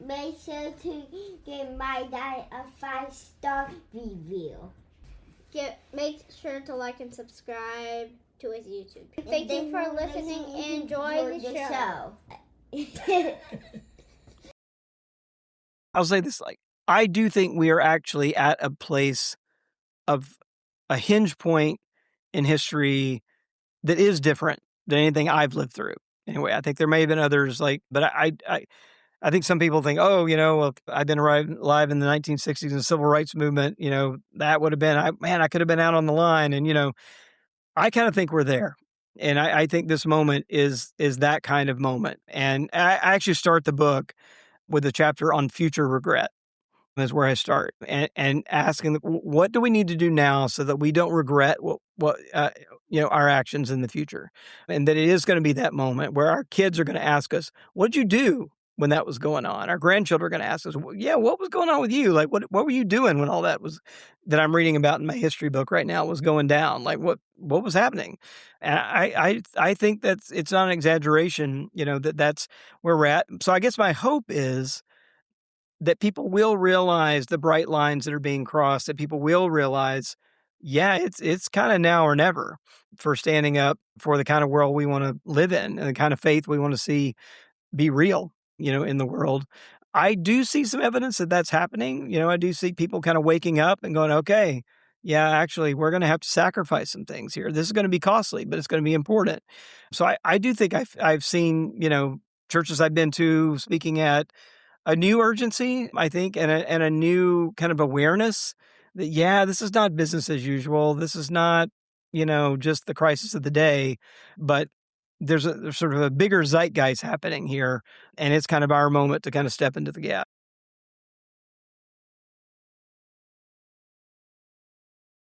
Make sure to give my dad a 5-star review. Make sure to like and subscribe to his YouTube. Thank you for listening and enjoy the show. I'll say this, I do think we are actually at a place of a hinge point in history that is different than anything I've lived through. Anyway, I think there may have been others, but I think some people think, well, I've been alive in the 1960s and the civil rights movement, that would have been, I could have been out on the line. And, I kind of think we're there. And I think this moment is that kind of moment. And I actually start the book with a chapter on future regret. Is where I start, and asking, what do we need to do now so that we don't regret what our actions in the future, and that it is going to be that moment where our kids are going to ask us, "What did you do when that was going on?" Our grandchildren are going to ask us, what was going on with you? What were you doing when all that was that I'm reading about in my history book right now was going down? What was happening? And I think it's not an exaggeration, that's where we're at. So I guess my hope is that people will realize the bright lines that are being crossed, that people will realize, it's kind of now or never for standing up for the kind of world we want to live in and the kind of faith we want to see be real, in the world. I do see some evidence that that's happening. I do see people kind of waking up and going, okay, actually, we're going to have to sacrifice some things here. This is going to be costly, but it's going to be important. So I do think I've seen, churches I've been to speaking at, a new urgency, I think, and a new kind of awareness that, this is not business as usual. This is not, just the crisis of the day, but there's sort of a bigger zeitgeist happening here, and it's kind of our moment to kind of step into the gap.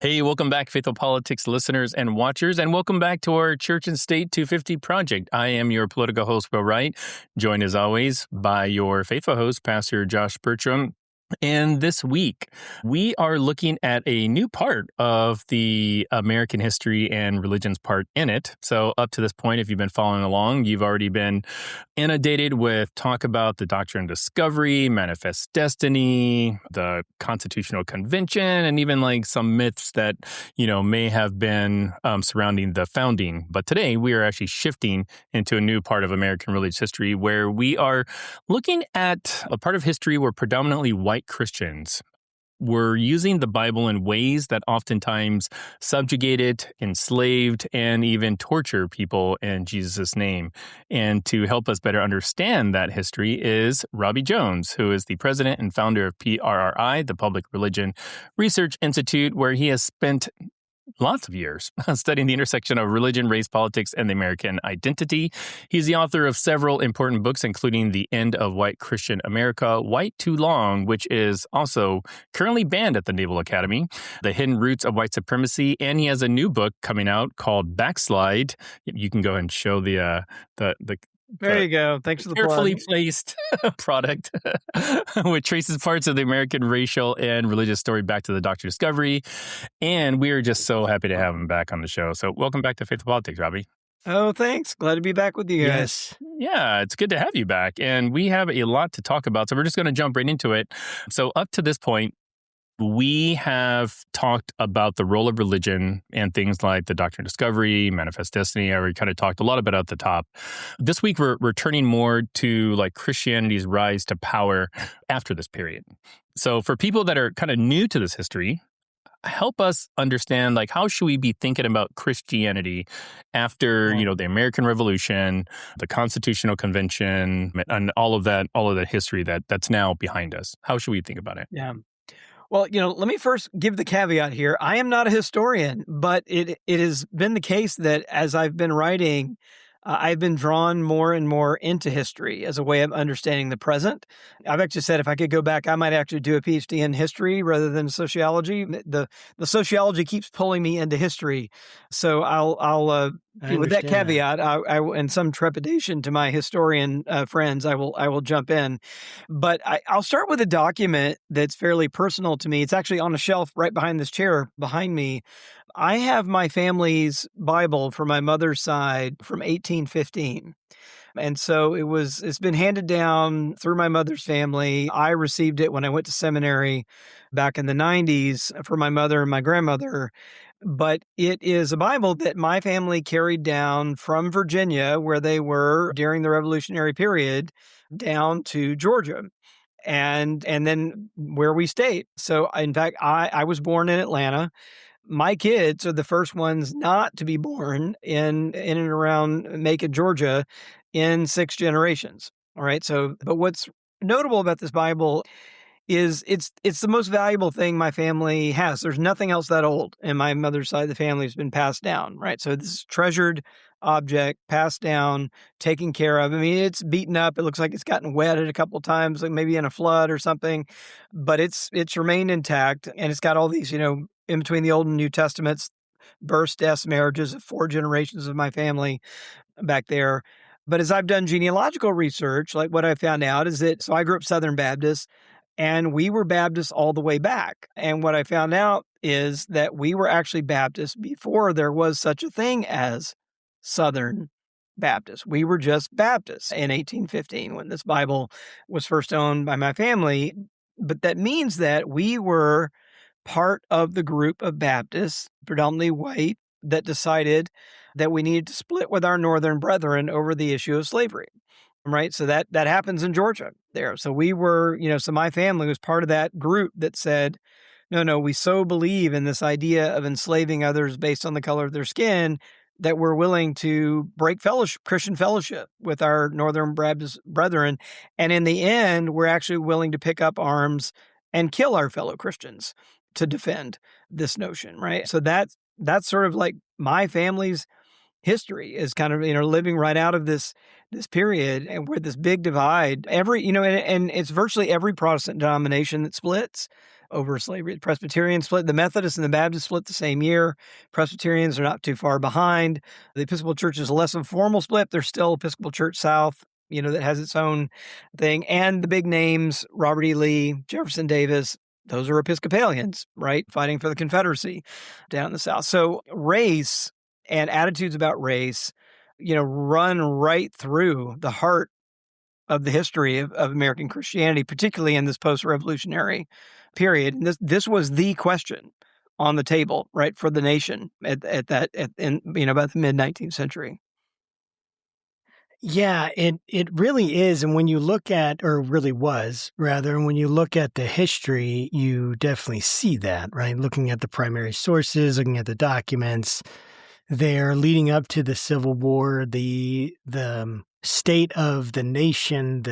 Hey, welcome back, Faithful Politics listeners and watchers, and welcome back to our Church and State 250 project. I am your political host, Wright, joined as always by your faithful host, Pastor Josh Burtram. And this week, we are looking at a new part of the American history and religions part in it. So up to this point, if you've been following along, you've already been inundated with talk about the Doctrine of Discovery, Manifest Destiny, the Constitutional Convention, and even some myths that, may have been surrounding the founding. But today, we are actually shifting into a new part of American religious history where we are looking at a part of history where predominantly white Christians were using the Bible in ways that oftentimes subjugated, enslaved, and even torture people in Jesus' name. And to help us better understand that history is Robbie Jones, who is the president and founder of PRRI, the Public Religion Research Institute, where he has spent lots of years studying the intersection of religion, race, politics, and the American identity. He's the author of several important books, including The End of White Christian America, White Too Long, which is also currently banned at the Naval Academy, The Hidden Roots of White Supremacy, and he has a new book coming out called Backslide. You can go ahead and show the There you go. Thanks for the carefully plug. placed product, which traces parts of the American racial and religious story back to the Doctrine of Discovery. And we are just so happy to have him back on the show. So welcome back to Faithful Politics, Robbie. Oh, thanks. Glad to be back with you guys. Yeah, it's good to have you back. And we have a lot to talk about. So we're just going to jump right into it. So up to this point, we have talked about the role of religion and things like the Doctrine of Discovery, Manifest Destiny. I already kind of talked a lot about it at the top. This week, we're turning more to Christianity's rise to power after this period. So for people that are kind of new to this history, help us understand, how should we be thinking about Christianity after, the American Revolution, the Constitutional Convention, and all of that history that's now behind us? How should we think about it? Yeah. Well, let me first give the caveat here. I am not a historian, but it has been the case that as I've been writing, I've been drawn more and more into history as a way of understanding the present. I've actually said if I could go back, I might actually do a PhD in history rather than sociology. The sociology keeps pulling me into history. So I'll with that caveat, I and some trepidation to my historian friends, I will jump in. But I'll start with a document that's fairly personal to me. It's actually on a shelf right behind this chair behind me. I have my family's Bible for my mother's side from 1815. And so it's been handed down through my mother's family. I received it when I went to seminary back in the 90s for my mother and my grandmother. But it is a Bible that my family carried down from Virginia, where they were during the Revolutionary period, down to Georgia and then where we stayed. So in fact, I was born in Atlanta. My kids are the first ones not to be born in and around Macon, Georgia, in 6 generations. All right. So, but what's notable about this Bible is it's the most valuable thing my family has. There's nothing else that old, and my mother's side of the family has been passed down, right? So this is treasured object, passed down, taken care of. I mean, it's beaten up. It looks like it's gotten wetted a couple of times, like maybe in a flood or something, but it's remained intact, and it's got all these, in between the Old and New Testaments, births, deaths, marriages of 4 generations of my family back there. But as I've done genealogical research, like what I found out is that, so I grew up Southern Baptist, and we were Baptists all the way back. And what I found out is that we were actually Baptists before there was such a thing as Southern Baptists. We were just Baptists in 1815 when this Bible was first owned by my family. But that means that we were part of the group of Baptists, predominantly white, that decided that we needed to split with our northern brethren over the issue of slavery. Right. So that happens in Georgia there. So we were, so my family was part of that group that said, no, we so believe in this idea of enslaving others based on the color of their skin that we're willing to break Christian fellowship with our Northern Baptist brethren. And in the end, we're actually willing to pick up arms and kill our fellow Christians to defend this notion. Right. So that's sort of like my family's history is kind of, living right out of this period, and where this big divide, and it's virtually every Protestant denomination that splits over slavery. The Presbyterians split, the Methodists and the Baptists split the same year. Presbyterians are not too far behind. The Episcopal Church is a less of a formal split. There's still Episcopal Church South, that has its own thing. And the big names, Robert E. Lee, Jefferson Davis, those are Episcopalians, right? Fighting for the Confederacy down in the South. So race and attitudes about race, run right through the heart of the history of American Christianity, particularly in this post-revolutionary period. And this was the question on the table, right, for the nation in about the mid-19th century. Yeah, it really is. And when you look at, or really was, rather, when you look at the history, you definitely see that, right? Looking at the primary sources, looking at the documents there leading up to the Civil War, the state of the nation,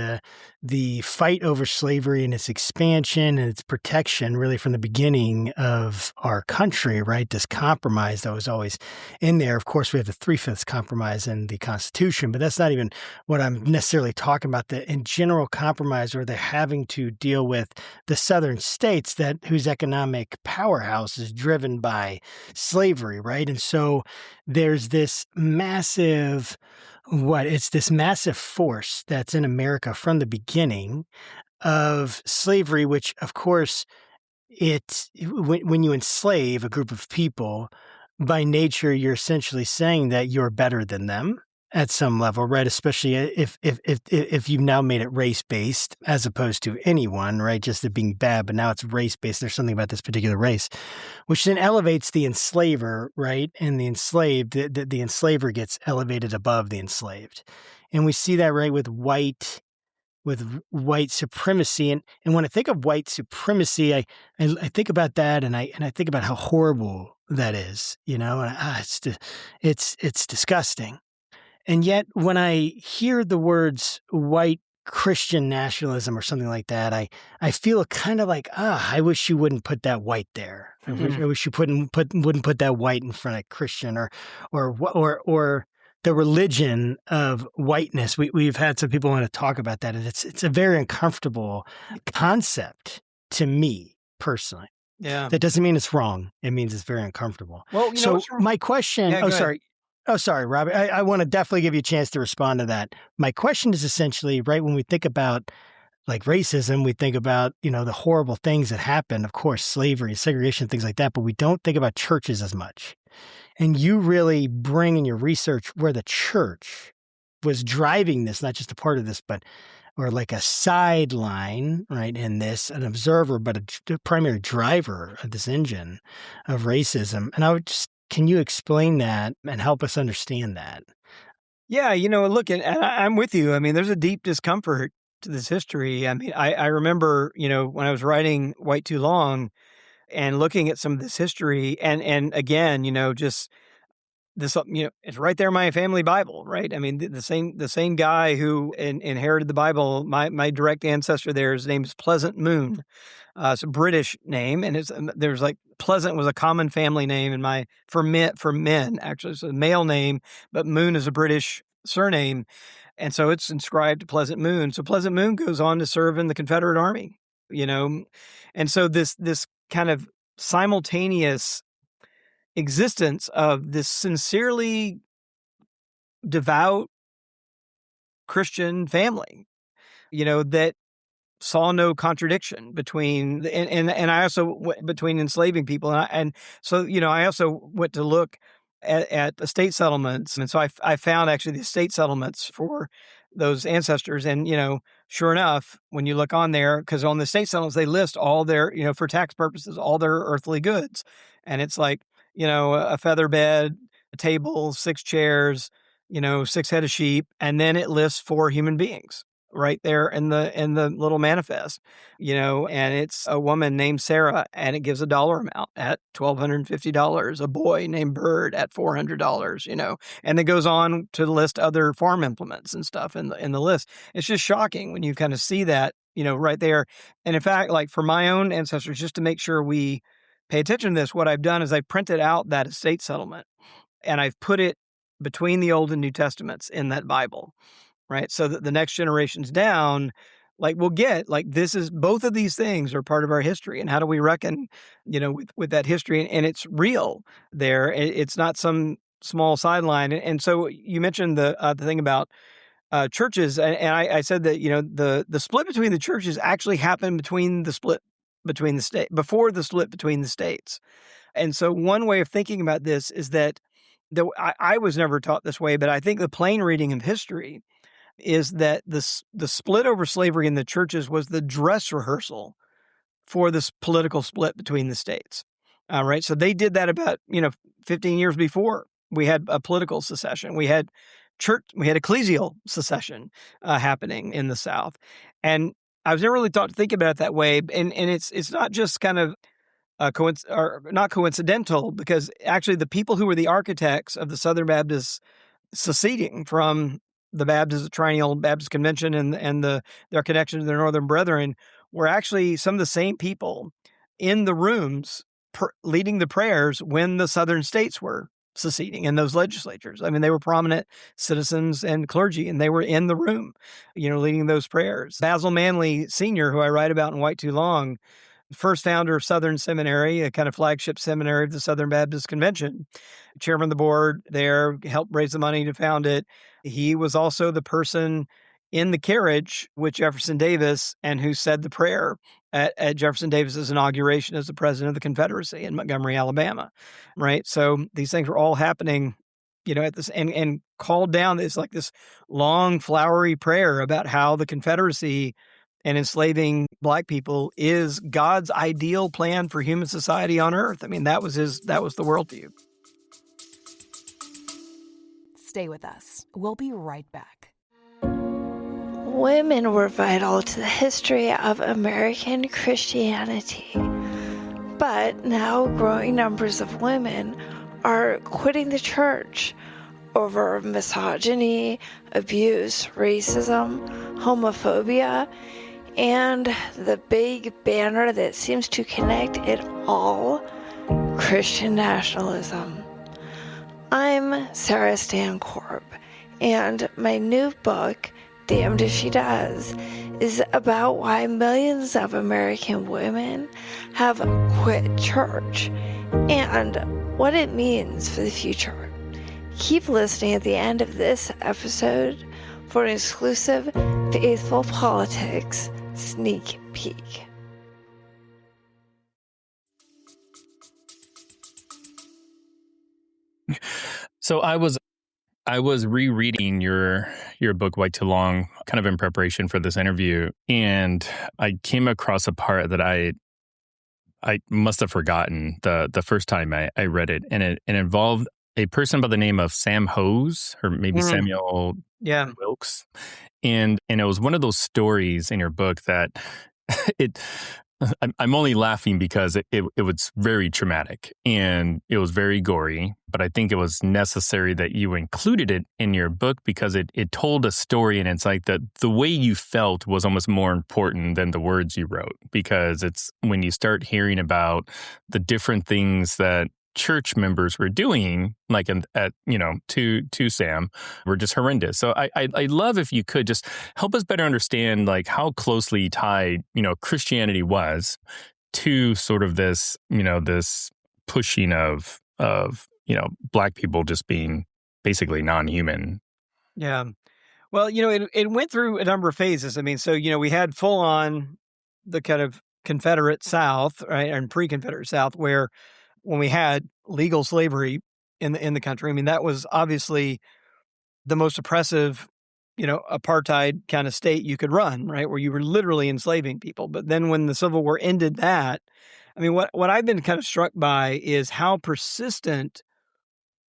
the fight over slavery and its expansion and its protection really from the beginning of our country, right? This compromise that was always in there. Of course, we have the 3/5 compromise in the Constitution, but that's not even what I'm necessarily talking about. The in general compromise where they're having to deal with the southern states whose economic powerhouse is driven by slavery, right? And so there's this massive force that's in America from the beginning of slavery, which of course when you enslave a group of people, by nature, you're essentially saying that you're better than them at some level, right? Especially if you've now made it race-based as opposed to anyone, right? Just it being bad, but now it's race-based. There's something about this particular race, which then elevates the enslaver, right? And the enslaved, the enslaver gets elevated above the enslaved. And we see that, right, with white supremacy. And when I think of white supremacy, I think about that and I think about how horrible that is, and it's disgusting. And yet, when I hear the words white Christian nationalism or something like that, I feel kind of like, I wish you wouldn't put that white there. I wish you wouldn't put that white in front of Christian or the religion of whiteness. We've had some people want to talk about that, and it's a very uncomfortable concept to me personally. Yeah, that doesn't mean it's wrong. It means it's very uncomfortable. Well, so my question. Yeah, sorry. Oh, sorry, Robert. I want to definitely give you a chance to respond to that. My question is essentially, right, when we think about like racism, we think about, the horrible things that happen, of course, slavery, segregation, things like that, but we don't think about churches as much. And you really bring in your research where the church was driving this, not just a part of this, but or like a sideline, right, in this, an observer, but a primary driver of this engine of racism. And I would just, can you explain that and help us understand that? Yeah, look, and I'm with you. I mean, there's a deep discomfort to this history. I mean, I remember, when I was writing White Too Long and looking at some of this history, and again, just this, it's right there in my family Bible, right? I mean, the same guy who inherited the Bible, my direct ancestor there, his name is Pleasant Moon. It's a British name, and there's like Pleasant was a common family name for men actually. It's a male name, but Moon is a British surname, and so it's inscribed to Pleasant Moon. So Pleasant Moon goes on to serve in the Confederate Army, and so this kind of simultaneous existence of this sincerely devout Christian family, that saw no contradiction between and I also between enslaving people, and so I also went to look at estate settlements, and so I found actually the estate settlements for those ancestors, and sure enough, when you look on there, because on the estate settlements they list all their for tax purposes all their earthly goods, and it's like a feather bed, a table, 6 chairs, 6 head of sheep, and then it lists 4 human beings right there in the little manifest, and it's a woman named Sarah, and it gives a dollar amount at $1,250, a boy named Bird at $400, and it goes on to list other farm implements and stuff in the list. It's just shocking when you kind of see that, right there. And in fact, like for my own ancestors, just to make sure we pay attention to this, what I've done is I printed out that estate settlement and I've put it between the Old and New Testaments in that Bible. Right. So that the next generations down, like we'll get like this is both of these things are part of our history. And how do we reckon, with that history? And it's real there. It's not some small sideline. And so you mentioned the thing about churches. And I said that, the split between the churches actually happened between the split between the state before the split between the states. And so one way of thinking about this is that I was never taught this way, but I think the plain reading of history is that the split over slavery in the churches was the dress rehearsal for this political split between the states. Right. So they did that about, 15 years before we had a political secession. We had ecclesial secession happening in the South. And I was never really taught to think about it that way. And it's not just kind of not coincidental, because actually the people who were the architects of the Southern Baptists seceding from the Triennial Baptist Convention and their connection to their Northern brethren were actually some of the same people in the rooms leading the prayers when the Southern states were seceding in those legislatures. I mean, they were prominent citizens and clergy, and they were in the room, leading those prayers. Basil Manley Sr., who I write about in White Too Long, first founder of Southern Seminary, a kind of flagship seminary of the Southern Baptist Convention, chairman of the board there, helped raise the money to found it. He was also the person in the carriage with Jefferson Davis and who said the prayer at Jefferson Davis's inauguration as the president of the Confederacy in Montgomery, Alabama, right? So these things were all happening, at this and called down. It's like this long, flowery prayer about how the Confederacy and enslaving Black people is God's ideal plan for human society on earth. I mean, that was the worldview. Stay with us. We'll be right back. Women were vital to the history of American Christianity. But now growing numbers of women are quitting the church over misogyny, abuse, racism, homophobia, and the big banner that seems to connect it all, Christian nationalism. I'm Sarah Stancorp, and my new book, Damned If She Does, is about why millions of American women have quit church and what it means for the future. Keep listening at the end of this episode for an exclusive Faithful Politics sneak peek. So I was I was rereading your book, White Too Long, kind of in preparation for this interview, and I came across a part that I must have forgotten the first time I read it, and it involved a person by the name of Sam Hose, or maybe Samuel Wilkes, and it was one of those stories in your book that it. I'm only laughing because it was very traumatic and it was very gory, but I think it was necessary that you included it in your book because it told a story, and it's like the way you felt was almost more important than the words you wrote, because it's when you start hearing about the different things that church members were doing, like to Sam, were just horrendous. So I'd love if you could just help us better understand like how closely tied, Christianity was to sort of this, this pushing of Black people just being basically non-human. Yeah. Well, it went through a number of phases. I mean, so, we had full on the kind of Confederate South, right, and pre-Confederate South, where when we had legal slavery in the country, I mean, that was obviously the most oppressive, apartheid kind of state you could run, right, where you were literally enslaving people. But then when the Civil War ended that, I mean, what I've been kind of struck by is how persistent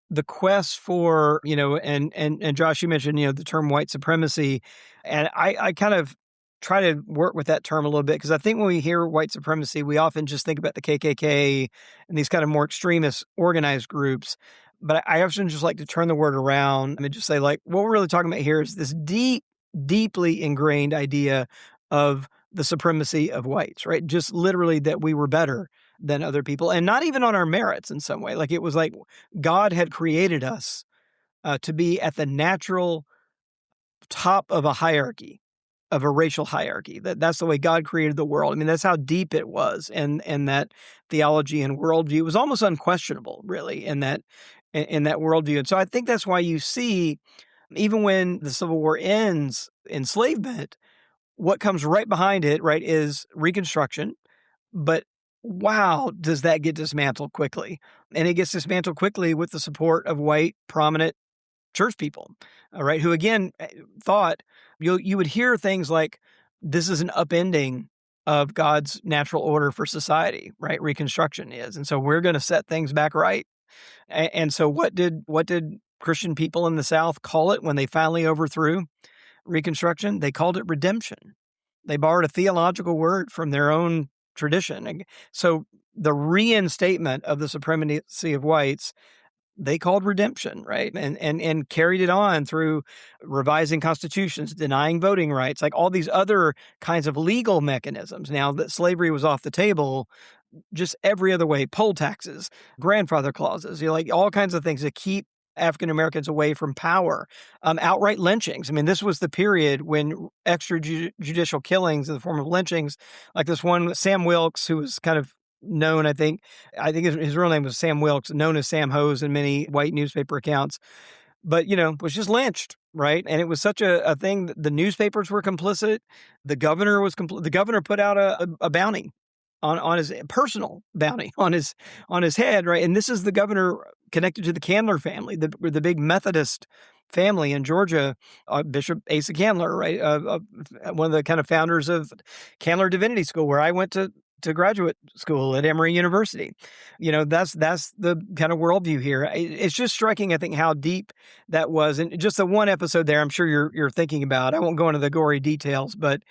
the quest for, and Josh, you mentioned, the term white supremacy, and I kind of try to work with that term a little bit, because I think when we hear white supremacy, we often just think about the KKK and these kind of more extremist organized groups. But I often just like to turn the word around and just say, like, what we're really talking about here is this deeply ingrained idea of the supremacy of whites, right? Just literally that we were better than other people, and not even on our merits in some way. Like, it was like God had created us to be at the natural top of a hierarchy, of a racial hierarchy. That's the way God created the world. I mean, that's how deep it was, and that theology and worldview was almost unquestionable, really, in that worldview. And so I think that's why you see, even when the Civil War ends, enslavement, what comes right behind it, right, is Reconstruction. But wow, does that get dismantled quickly? And it gets dismantled quickly with the support of white, prominent church people, all right, who again thought you would hear things like, this is an upending of God's natural order for society, right? Reconstruction is, and so we're going to set things back right. And so what did Christian people in the South call it when they finally overthrew Reconstruction? They called it redemption. They borrowed a theological word from their own tradition. And so the reinstatement of the supremacy of whites, they called redemption, right? And carried it on through revising constitutions, denying voting rights, like all these other kinds of legal mechanisms. Now that slavery was off the table, just every other way, poll taxes, grandfather clauses, like all kinds of things to keep African Americans away from power, outright lynchings. I mean, this was the period when extrajudicial killings in the form of lynchings, like this one, Sam Wilkes, who was kind of known, I think his real name was Sam Wilkes, known as Sam Hose in many white newspaper accounts, but, was just lynched, right? And it was such a thing that the newspapers were complicit. The governor the governor put out a bounty on his personal bounty on his head, right? And this is the governor connected to the Candler family, the big Methodist family in Georgia, Bishop Asa Candler, right? One of the kind of founders of Candler Divinity School, where I went to graduate school at Emory University. That's the kind of worldview here. It's just striking, I think, how deep that was. And just the one episode there, I'm sure you're thinking about. I won't go into the gory details, but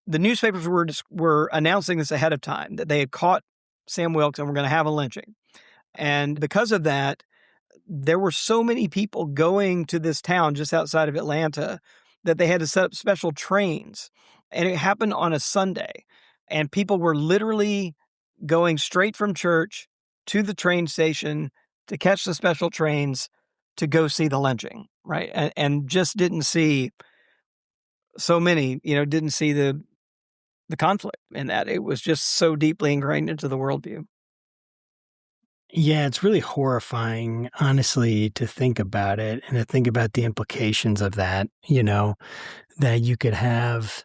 the newspapers were announcing this ahead of time, that they had caught Sam Wilkes and were going to have a lynching. And because of that, there were so many people going to this town just outside of Atlanta that they had to set up special trains. And it happened on a Sunday. And people were literally going straight from church to the train station to catch the special trains to go see the lynching, right? And just didn't see so many, didn't see the conflict in that. It was just so deeply ingrained into the worldview. Yeah, it's really horrifying, honestly, to think about it and to think about the implications of that, that you could have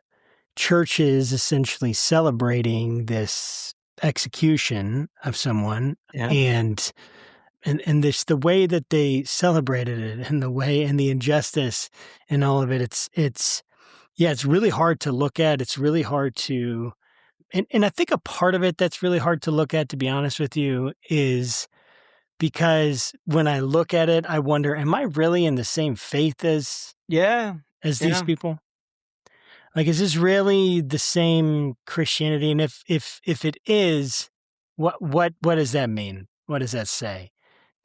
churches essentially celebrating this execution of someone, and and this, the way that they celebrated it, and the way, and the injustice and all of it, it's really hard to look at. It's really hard to, and I think a part of it that's really hard to look at, to be honest with you, is because when I look at it, I wonder, am I really in the same faith as these people? Like, is this really the same Christianity? And if it is, what does that mean? What does that say?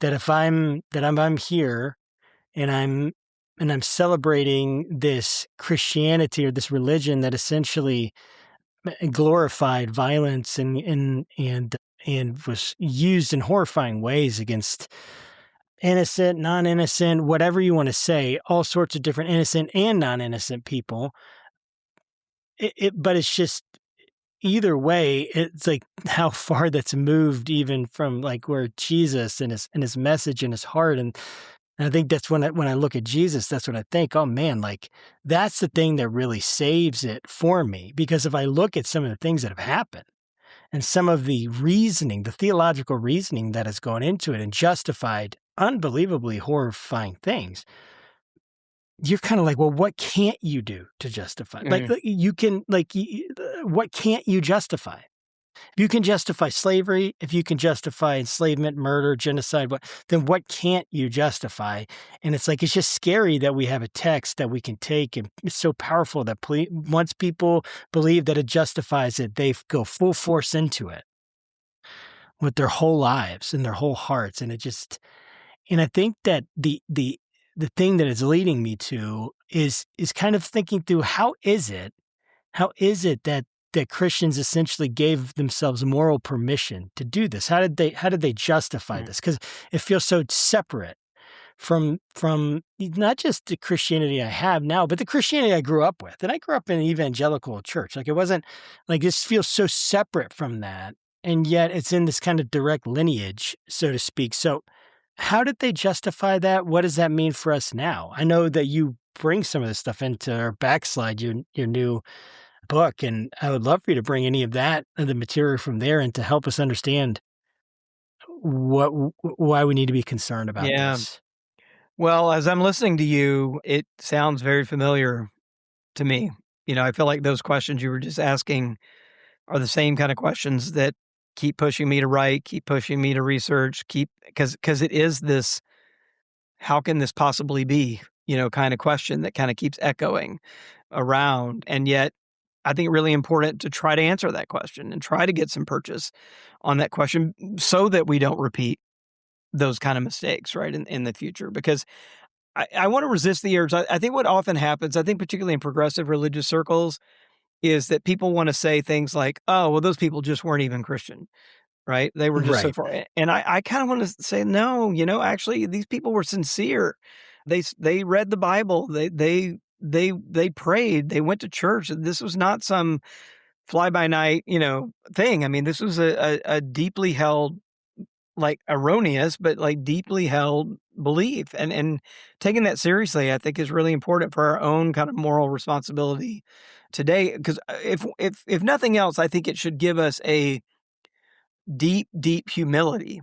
That if I'm here and I'm celebrating this Christianity or this religion that essentially glorified violence and was used in horrifying ways against innocent, non-innocent, whatever you want to say, all sorts of different innocent and non-innocent people. But it's just, either way, it's like how far that's moved, even from like where Jesus and his message and his heart. And I think that's when I look at Jesus, that's what I think, oh man, like that's the thing that really saves it for me. Because if I look at some of the things that have happened and some of the reasoning, the theological reasoning that has gone into it and justified unbelievably horrifying things, you're kind of like, well, what can't you do to justify? Like you can, like, what can't you justify? If you can justify slavery, if you can justify enslavement, murder, genocide, then what can't you justify? And it's like, it's just scary that we have a text that we can take, and it's so powerful that once people believe that it justifies it, they go full force into it with their whole lives and their whole hearts. And and I think that the thing that it's leading me to is kind of thinking through, how is it that Christians essentially gave themselves moral permission to do this? How did they justify this? Because it feels so separate from not just the Christianity I have now, but the Christianity I grew up with. And I grew up in an evangelical church. Like, it wasn't like, this feels so separate from that. And yet it's in this kind of direct lineage, so to speak. So how did they justify that? What does that mean for us now? I know that you bring some of this stuff into our Backslide, your new book, and I would love for you to bring any of that, the material from there, and to help us understand why we need to be concerned about this. Well, as I'm listening to you, it sounds very familiar to me. I feel like those questions you were just asking are the same kind of questions that keep pushing me to write, keep pushing me to research, because it is this, how can this possibly be, kind of question that kind of keeps echoing around. And yet I think really important to try to answer that question and try to get some purchase on that question so that we don't repeat those kind of mistakes, right, in the future. Because I want to resist the urge. I think what often happens, I think particularly in progressive religious circles, is that people want to say things like, oh, well, those people just weren't even Christian, right? They were just so far. And I kind of want to say, no, actually, these people were sincere. They read the Bible. They prayed. They went to church. This was not some fly-by-night, thing. I mean, this was a deeply held, like erroneous, but like deeply held belief. And taking that seriously, I think, is really important for our own kind of moral responsibility today. Because if nothing else, I think it should give us a deep humility,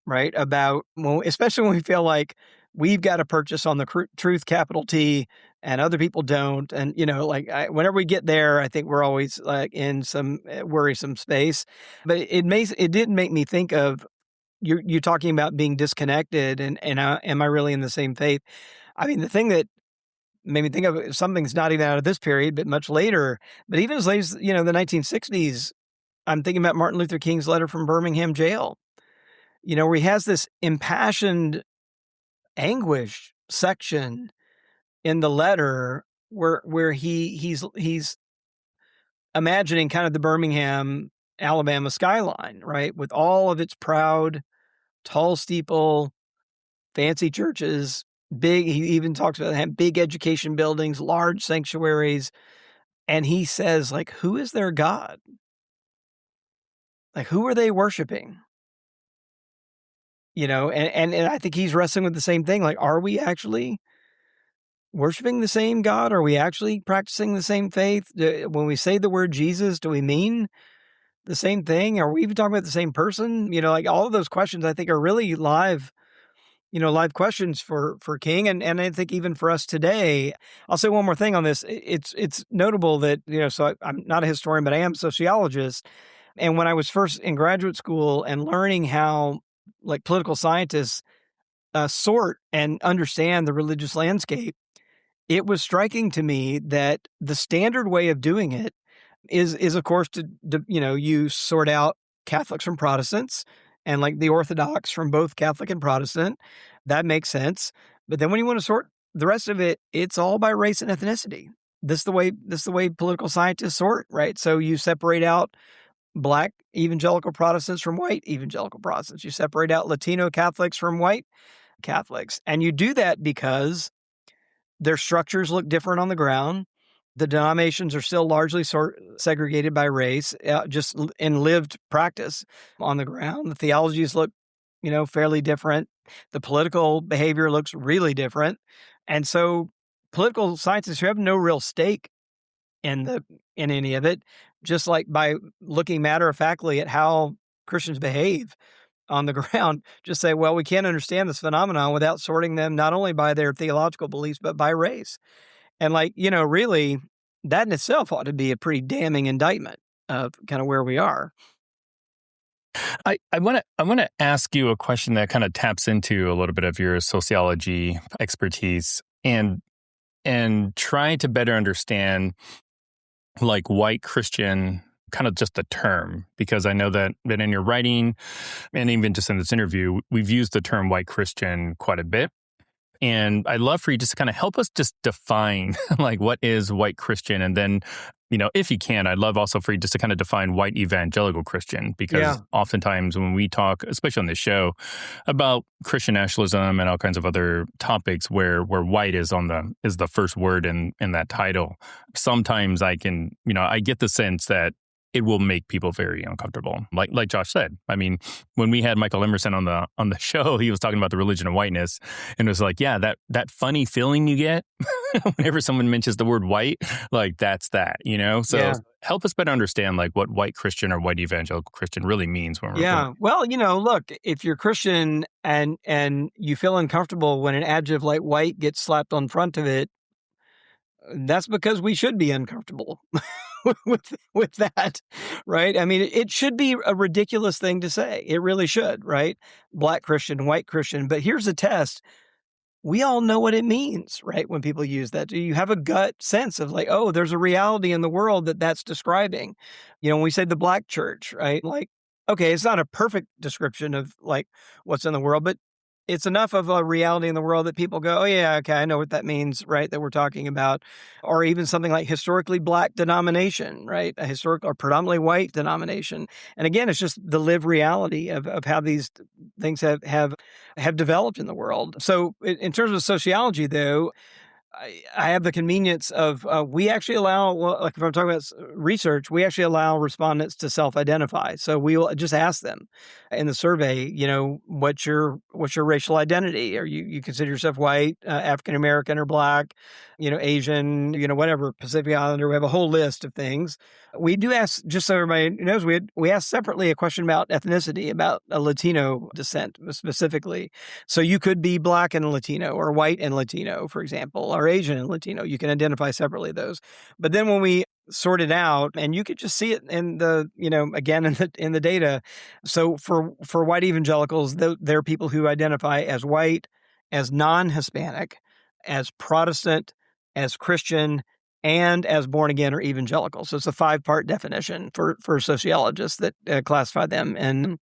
right? About, well, especially when we feel like we've got a purchase on the truth, capital T, and other people don't. And, whenever we get there, I think we're always like in some worrisome space. But it did make me think of, you're talking about being disconnected and am I really in the same faith? I mean, the thing that made me think of something's not even out of this period, but much later, but even as late as, the 1960s, I'm thinking about Martin Luther King's letter from Birmingham jail, where he has this impassioned anguish section in the letter where he's imagining kind of the Birmingham, Alabama skyline, right? With all of its proud, tall steeple, fancy churches, big, he even talks about big education buildings, large sanctuaries. And he says, like, who is their God? Like, who are they worshiping? And I think he's wrestling with the same thing. Like, are we actually worshiping the same God? Are we actually practicing the same faith? When we say the word Jesus, do we mean the same thing? Are we even talking about the same person? Like all of those questions I think are really live questions for King. And I think even for us today. I'll say one more thing on this. It's notable that, so I'm not a historian, but I am a sociologist. And when I was first in graduate school and learning how like political scientists sort and understand the religious landscape, it was striking to me that the standard way of doing it is of course to you sort out Catholics from Protestants and like the Orthodox from both Catholic and Protestant. That makes sense. But then when you want to sort the rest of it, it's all by race and ethnicity. This is the way political scientists sort, right? So you separate out Black evangelical Protestants from white evangelical Protestants. You separate out Latino Catholics from white Catholics. And you do that because their structures look different on the ground. The denominations are still largely segregated by race, just in lived practice on the ground. The theologies look, fairly different. The political behavior looks really different. And so political scientists who have no real stake in any of it, just like by looking matter-of-factly at how Christians behave on the ground, just say, well, we can't understand this phenomenon without sorting them not only by their theological beliefs, but by race. And really, that in itself ought to be a pretty damning indictment of kind of where we are. I want to ask you a question that kind of taps into a little bit of your sociology expertise and try to better understand like white Christian, kind of just the term, because I know that in your writing and even just in this interview, we've used the term white Christian quite a bit. And I'd love for you just to kind of help us just define like what is white Christian. And then, if you can, I'd love also for you just to kind of define white evangelical Christian, because oftentimes when we talk, especially on this show, about Christian nationalism and all kinds of other topics where white is the first word in that title, sometimes I get the sense that it will make people very uncomfortable. Like Josh said, I mean, when we had Michael Emerson on the show, he was talking about the religion of whiteness, and it was like, yeah, that funny feeling you get whenever someone mentions the word white, like that's that, So help us better understand like what white Christian or white evangelical Christian really means when we're Well, look, if you're Christian and you feel uncomfortable when an adjective like white gets slapped on front of it, that's because we should be uncomfortable with that, right? I mean, it should be a ridiculous thing to say. It really should, right? Black Christian, white Christian. But here's the test. We all know what it means, right? When people use that, do you have a gut sense of like, oh, there's a reality in the world that's describing, when we say the Black church, right? Like, okay, it's not a perfect description of like what's in the world, but it's enough of a reality in the world that people go, oh yeah, okay, I know what that means, right? That we're talking about. Or even something like historically Black denomination, right? A historical or predominantly white denomination. And again, it's just the lived reality of how these things have developed in the world. So in terms of sociology, though, I have the convenience of we actually allow, like if I'm talking about research, we actually allow respondents to self-identify. So we will just ask them in the survey, what's your racial identity? Are you consider yourself white, African American, or Black, Asian, whatever, Pacific Islander? We have a whole list of things. We do ask, just so everybody knows, we ask separately a question about ethnicity, about a Latino descent specifically. So you could be Black and Latino, or white and Latino, for example, or Asian and Latino. You can identify separately those. But then when we sort it out, and you could just see it in the, again, in the data. So for white evangelicals, there are people who identify as white, as non-Hispanic, as Protestant, as Christian, and as born again or evangelical. So it's a 5-part definition for sociologists that classify them. And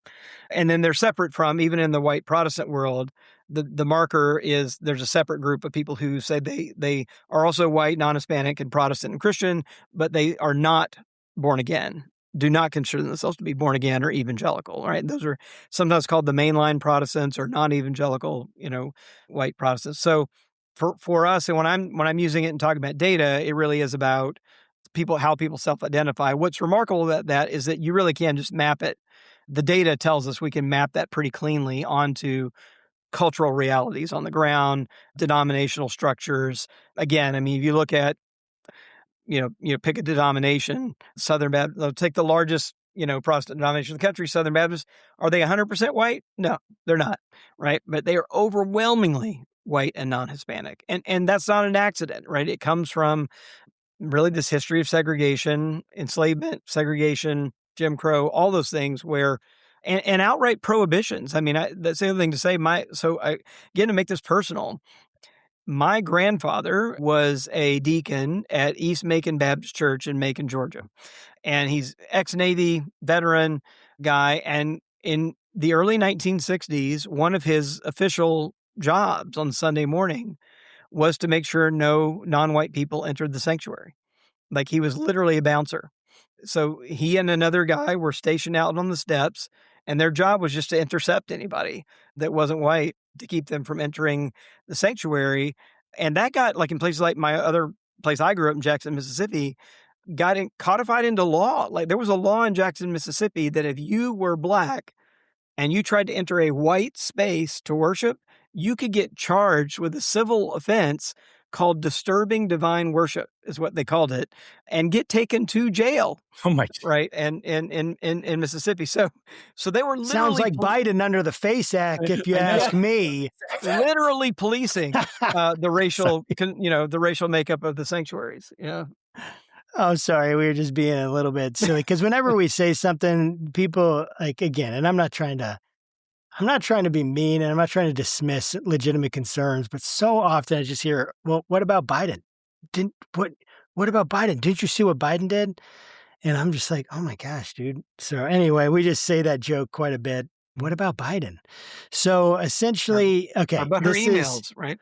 then they're separate from, even in the white Protestant world, the marker is there's a separate group of people who say they are also white, non-Hispanic, and Protestant and Christian, but they are not born again, do not consider themselves to be born again or evangelical, right? Those are sometimes called the mainline Protestants or non-evangelical, white Protestants. So for us, and when I'm using it and talking about data, it really is about how people self-identify. What's remarkable about that is that you really can just map it. The data tells us we can map that pretty cleanly onto cultural realities on the ground, denominational structures. Again, I mean, if you look at, pick a denomination, Southern Baptist, take the largest, Protestant denomination of the country, Southern Baptists, are they 100% white? No, they're not, right? But they are overwhelmingly white and non-Hispanic. And that's not an accident, right? It comes from really this history of segregation, enslavement, segregation, Jim Crow, all those things where, and outright prohibitions. I mean, that's the other thing to say. Again, to make this personal, my grandfather was a deacon at East Macon Baptist Church in Macon, Georgia. And he's ex-Navy veteran guy. And in the early 1960s, one of his official jobs on Sunday morning was to make sure no non-white people entered the sanctuary. Like, he was literally a bouncer. So he and another guy were stationed out on the steps, and their job was just to intercept anybody that wasn't white to keep them from entering the sanctuary. And that got, like, in places like my other place I grew up in, Jackson, Mississippi, got codified into law. Like, there was a law in Jackson, Mississippi that if you were Black and you tried to enter a white space to worship, you could get charged with a civil offense called disturbing divine worship, is what they called it, and get taken to jail. Oh my! Right, and in Mississippi, so they were literally sounds like Biden under the Face Act, if you ask me. Literally policing the racial, the racial makeup of the sanctuaries. Yeah. Oh, sorry, we were just being a little bit silly because whenever we say something, people again, and I'm not trying to be mean, and I'm not trying to dismiss legitimate concerns, but so often I just hear, well, what about Biden? What about Biden? Didn't you see what Biden did? And I'm just like, oh my gosh, dude. So anyway, we just say that joke quite a bit. What about Biden? So essentially, okay. About her emails, right?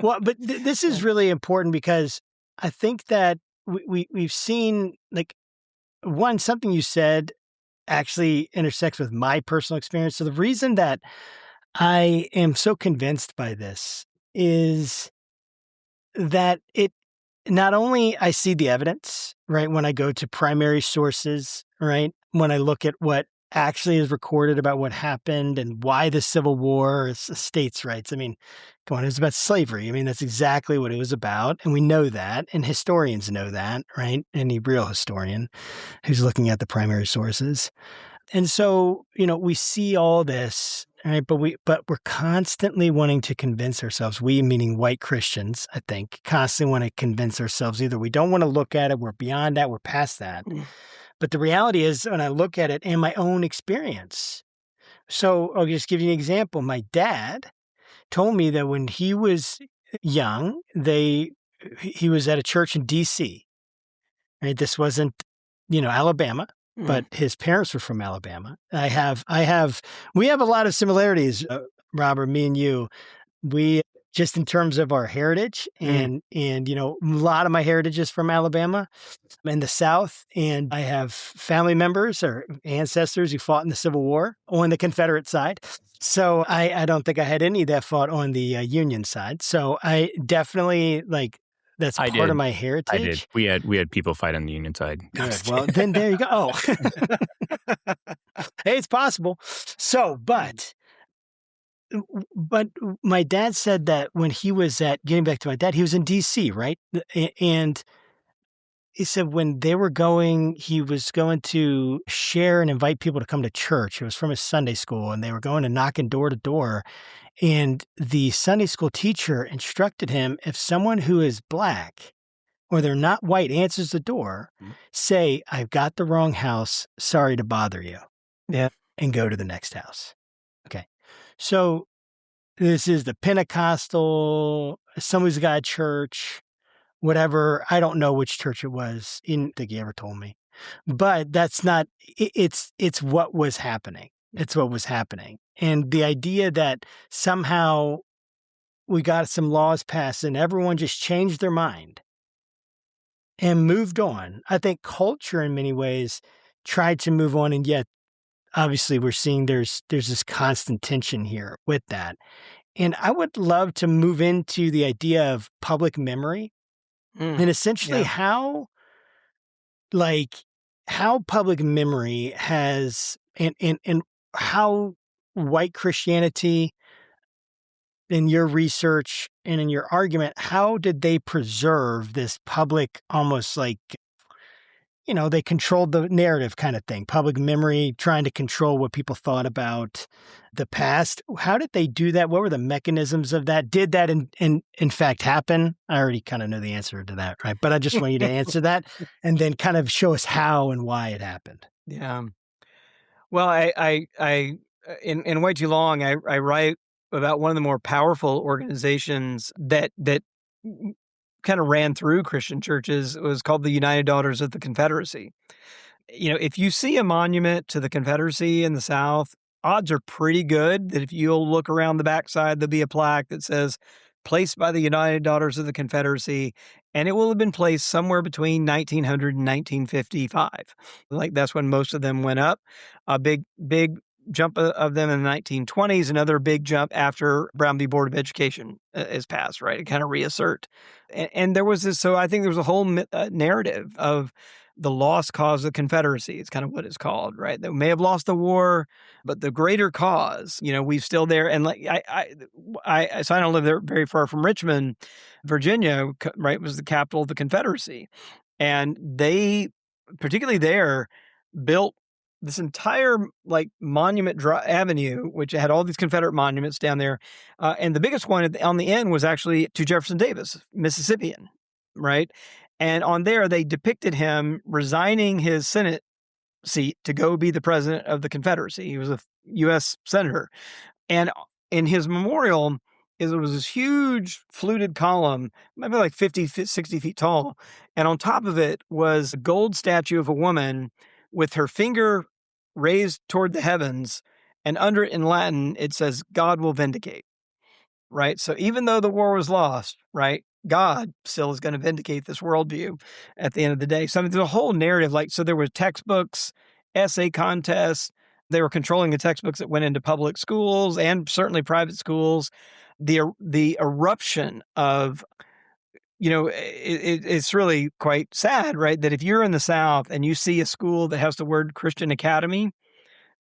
Well, but this is really important because I think that we've seen, like, one, something you said actually intersects with my personal experience. So the reason that I am so convinced by this is that it not only I see the evidence, right, when I go to primary sources, right, when I look at what actually is recorded about what happened and why the Civil War is states' rights. I mean, come on, it was about slavery. I mean, that's exactly what it was about. And we know that, and historians know that, right? Any real historian who's looking at the primary sources. And so, we see all this, right? But we're constantly wanting to convince ourselves, we meaning white Christians, I think, constantly want to convince ourselves either we don't want to look at it, we're beyond that, we're past that. But the reality is, when I look at it in my own experience, so I'll just give you an example. My dad told me that when he was young, he was at a church in D.C., right? This wasn't, Alabama, but his parents were from Alabama. We have a lot of similarities, Robert, me and you. We, just in terms of our heritage and a lot of my heritage is from Alabama in the South. And I have family members or ancestors who fought in the Civil War on the Confederate side. So I don't think I had any that fought on the Union side. So I definitely that's part of my heritage. I did. We had people fight on the Union side. Good. Well, then there you go. Oh, hey, it's possible. So, but my dad said that when he was getting back to my dad, he was in D.C., right? And he said when they were going, he was going to share and invite people to come to church. It was from his Sunday school, and they were going and knocking door to door. And the Sunday school teacher instructed him, if someone who is Black or they're not white answers the door, say, I've got the wrong house. Sorry to bother you. Yeah. And go to the next house. Okay. So this is the Pentecostal, Assembly's of God church, whatever. I don't know which church it was. I didn't think he ever told me. But that's not, it's what was happening. It's what was happening. And the idea that somehow we got some laws passed and everyone just changed their mind and moved on. I think culture in many ways tried to move on, and yet obviously we're seeing there's this constant tension here with that. And I would love to move into the idea of public memory and essentially how public memory has and how white Christianity, in your research and in your argument, how did they preserve this public, almost like they controlled the narrative kind of thing, public memory, trying to control what people thought about the past. How did they do that? What were the mechanisms of that? Did that in fact happen? I already kind of know the answer to that, right? But I just want you to answer that and then kind of show us how and why it happened. Yeah. Well, I in Way Too Long, I write about one of the more powerful organizations that kind of ran through Christian churches. It was called the United Daughters of the Confederacy. If you see a monument to the Confederacy in the South, odds are pretty good that if you'll look around the backside, there'll be a plaque that says, placed by the United Daughters of the Confederacy, and it will have been placed somewhere between 1900 and 1955. Like, that's when most of them went up. A big jump of them in the 1920s, another big jump after Brown v. Board of Education is passed, right? It kind of reassert. And there was this, so I think there was a whole narrative of the lost cause of the Confederacy. It's kind of what it's called, right? They may have lost the war, but the greater cause, we've still there. And like, so I don't live there very far from Richmond, Virginia, right? Was the capital of the Confederacy. And they, particularly there, built this entire monument avenue, which had all these Confederate monuments down there. And the biggest one on the end was actually to Jefferson Davis, Mississippian, right? And on there, they depicted him resigning his Senate seat to go be the president of the Confederacy. He was a U.S. senator. And in his memorial, it was this huge fluted column, maybe like 50, 60 feet tall. And on top of it was a gold statue of a woman with her finger raised toward the heavens. And under it in Latin, it says, God will vindicate, right? So even though the war was lost, right, God still is going to vindicate this worldview at the end of the day. So there's a whole narrative, so there were textbooks, essay contests. They were controlling the textbooks that went into public schools and certainly private schools. The eruption of, it's really quite sad, right? That if you're in the South and you see a school that has the word Christian Academy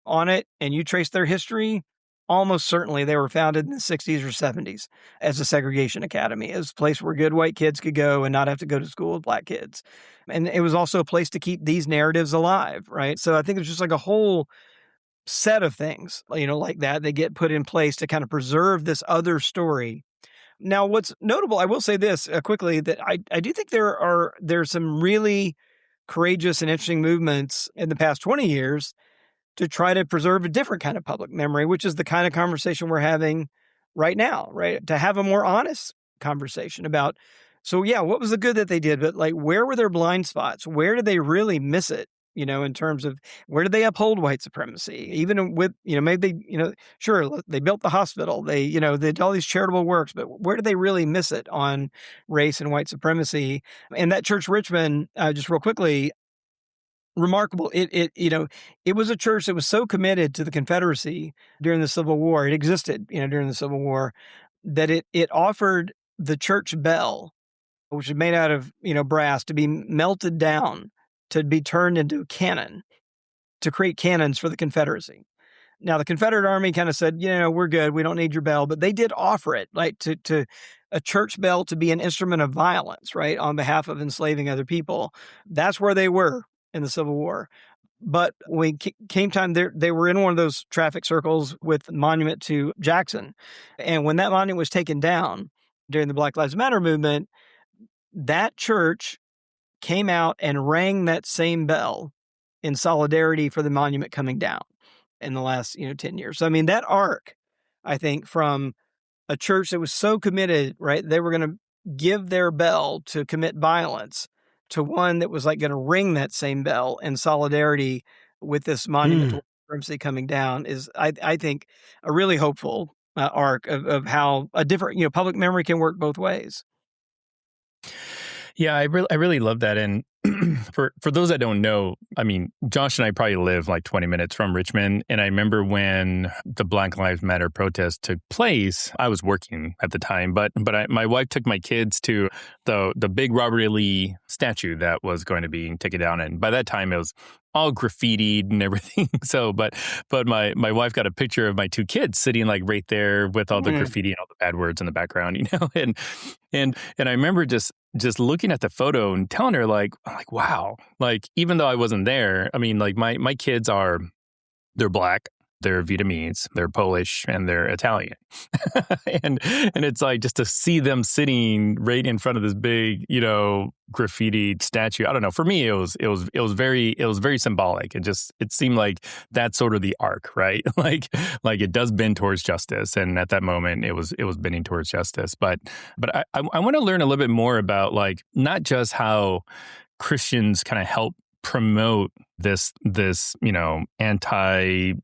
on it and you trace their history, almost certainly they were founded in the 60s or 70s as a segregation academy, as a place where good white kids could go and not have to go to school with black kids. And it was also a place to keep these narratives alive, right? So I think it's just like a whole set of things, like that, they get put in place to kind of preserve this other story. Now, what's notable, I will say this quickly, that I do think there's some really courageous and interesting movements in the past 20 years to try to preserve a different kind of public memory, which is the kind of conversation we're having right now, right? To have a more honest conversation about, so yeah, what was the good that they did, but where were their blind spots? Where did they really miss it? In terms of where did they uphold white supremacy? Even with, maybe they, sure, they built the hospital, they did all these charitable works, but where did they really miss it on race and white supremacy? And that church, Richmond, just real quickly, remarkable. It was a church that was so committed to the Confederacy during the Civil War. It existed, during the Civil War, that it offered the church bell, which is made out of, brass, to be melted down, to be turned into a cannon, to create cannons for the Confederacy. Now, the Confederate Army kind of said, we're good, we don't need your bell, but they did offer it, to a church bell to be an instrument of violence, right, on behalf of enslaving other people. That's where they were in the Civil War. But when it came time, they were in one of those traffic circles with the monument to Jackson. And when that monument was taken down during the Black Lives Matter movement, that church came out and rang that same bell in solidarity for the monument coming down in the last, 10 years. So, that arc, I think, from a church that was so committed, right, they were going to give their bell to commit violence, to one that was going to ring that same bell in solidarity with this monument to supremacy coming down is, I think, a really hopeful arc of how a different, public memory can work both ways. Yeah, I really love that. And for those that don't know, Josh and I probably live 20 minutes from Richmond. And I remember when the Black Lives Matter protest took place, I was working at the time, but my wife took my kids to the big Robert E. Lee statue that was going to be taken down. And by that time, it was all graffitied and everything. So, but my wife got a picture of my two kids sitting like right there with all the graffiti and all the bad words in the background, and I remember just looking at the photo and telling her I'm like, wow, like even though I wasn't there, I mean, like my kids they're Black, they're Vietnamese, they're Polish, and they're Italian. and it's like just to see them sitting right in front of this big, graffiti statue. I don't know. For me, it was very symbolic. It seemed like that's sort of the arc, right? like it does bend towards justice, and at that moment, it was bending towards justice. But I want to learn a little bit more about like not just how Christians kind of help promote this anti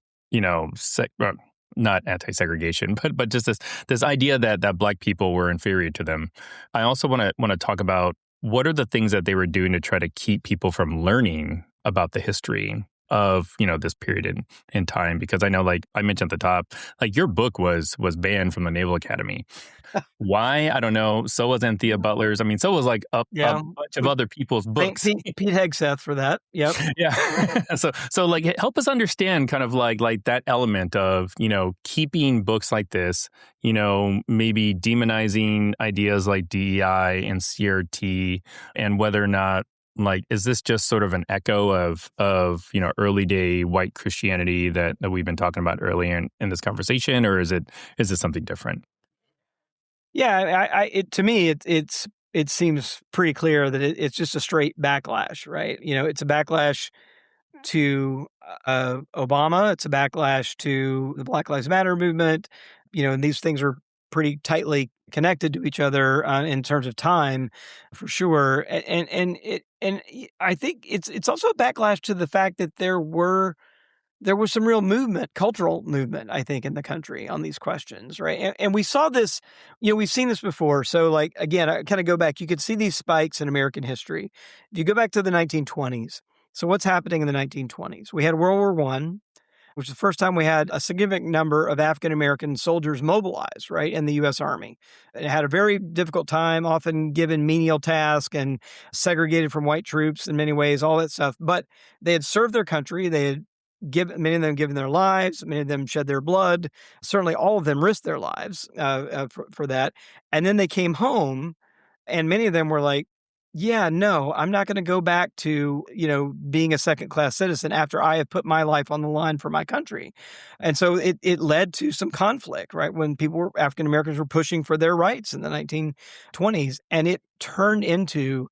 not anti-segregation, but just this idea that Black people were inferior to them. I also want to talk about what are the things that they were doing to try to keep people from learning about the history of this period in time, because I know, like I mentioned at the top, like your book was banned from the Naval Academy. Why? I don't know. So was Anthea Butler's. I mean, so was like a bunch of other people's books. Thanks, Pete Hegseth, for that. Yep. Yeah. so like help us understand kind of like that element of, keeping books like this, maybe demonizing ideas like DEI and CRT, and whether or not, like, is this just sort of an echo of early day white Christianity that we've been talking about earlier in this conversation, or is it something different? Yeah, to me, it seems pretty clear that it's just a straight backlash, right? It's a backlash to Obama. It's a backlash to the Black Lives Matter movement. And these things are pretty tightly connected to each other in terms of time, for sure. And I think it's also a backlash to the fact that there was some real movement, cultural movement, I think, in the country on these questions, right? And we saw this, we've seen this before. So, like, again, I kind of go back. You could see these spikes in American history. If you go back to the 1920s, so what's happening in the 1920s? We had World War I, which was the first time we had a significant number of African-American soldiers mobilized, right, in the U.S. Army. It had a very difficult time, often given menial tasks and segregated from white troops in many ways, all that stuff. But they had served their country. They had many of them given their lives, many of them shed their blood. Certainly all of them risked their lives for that. And then they came home, and many of them were like, yeah, no, I'm not going to go back to, being a second-class citizen after I have put my life on the line for my country. And so it led to some conflict, right? When African Americans were pushing for their rights in the 1920s, and it turned into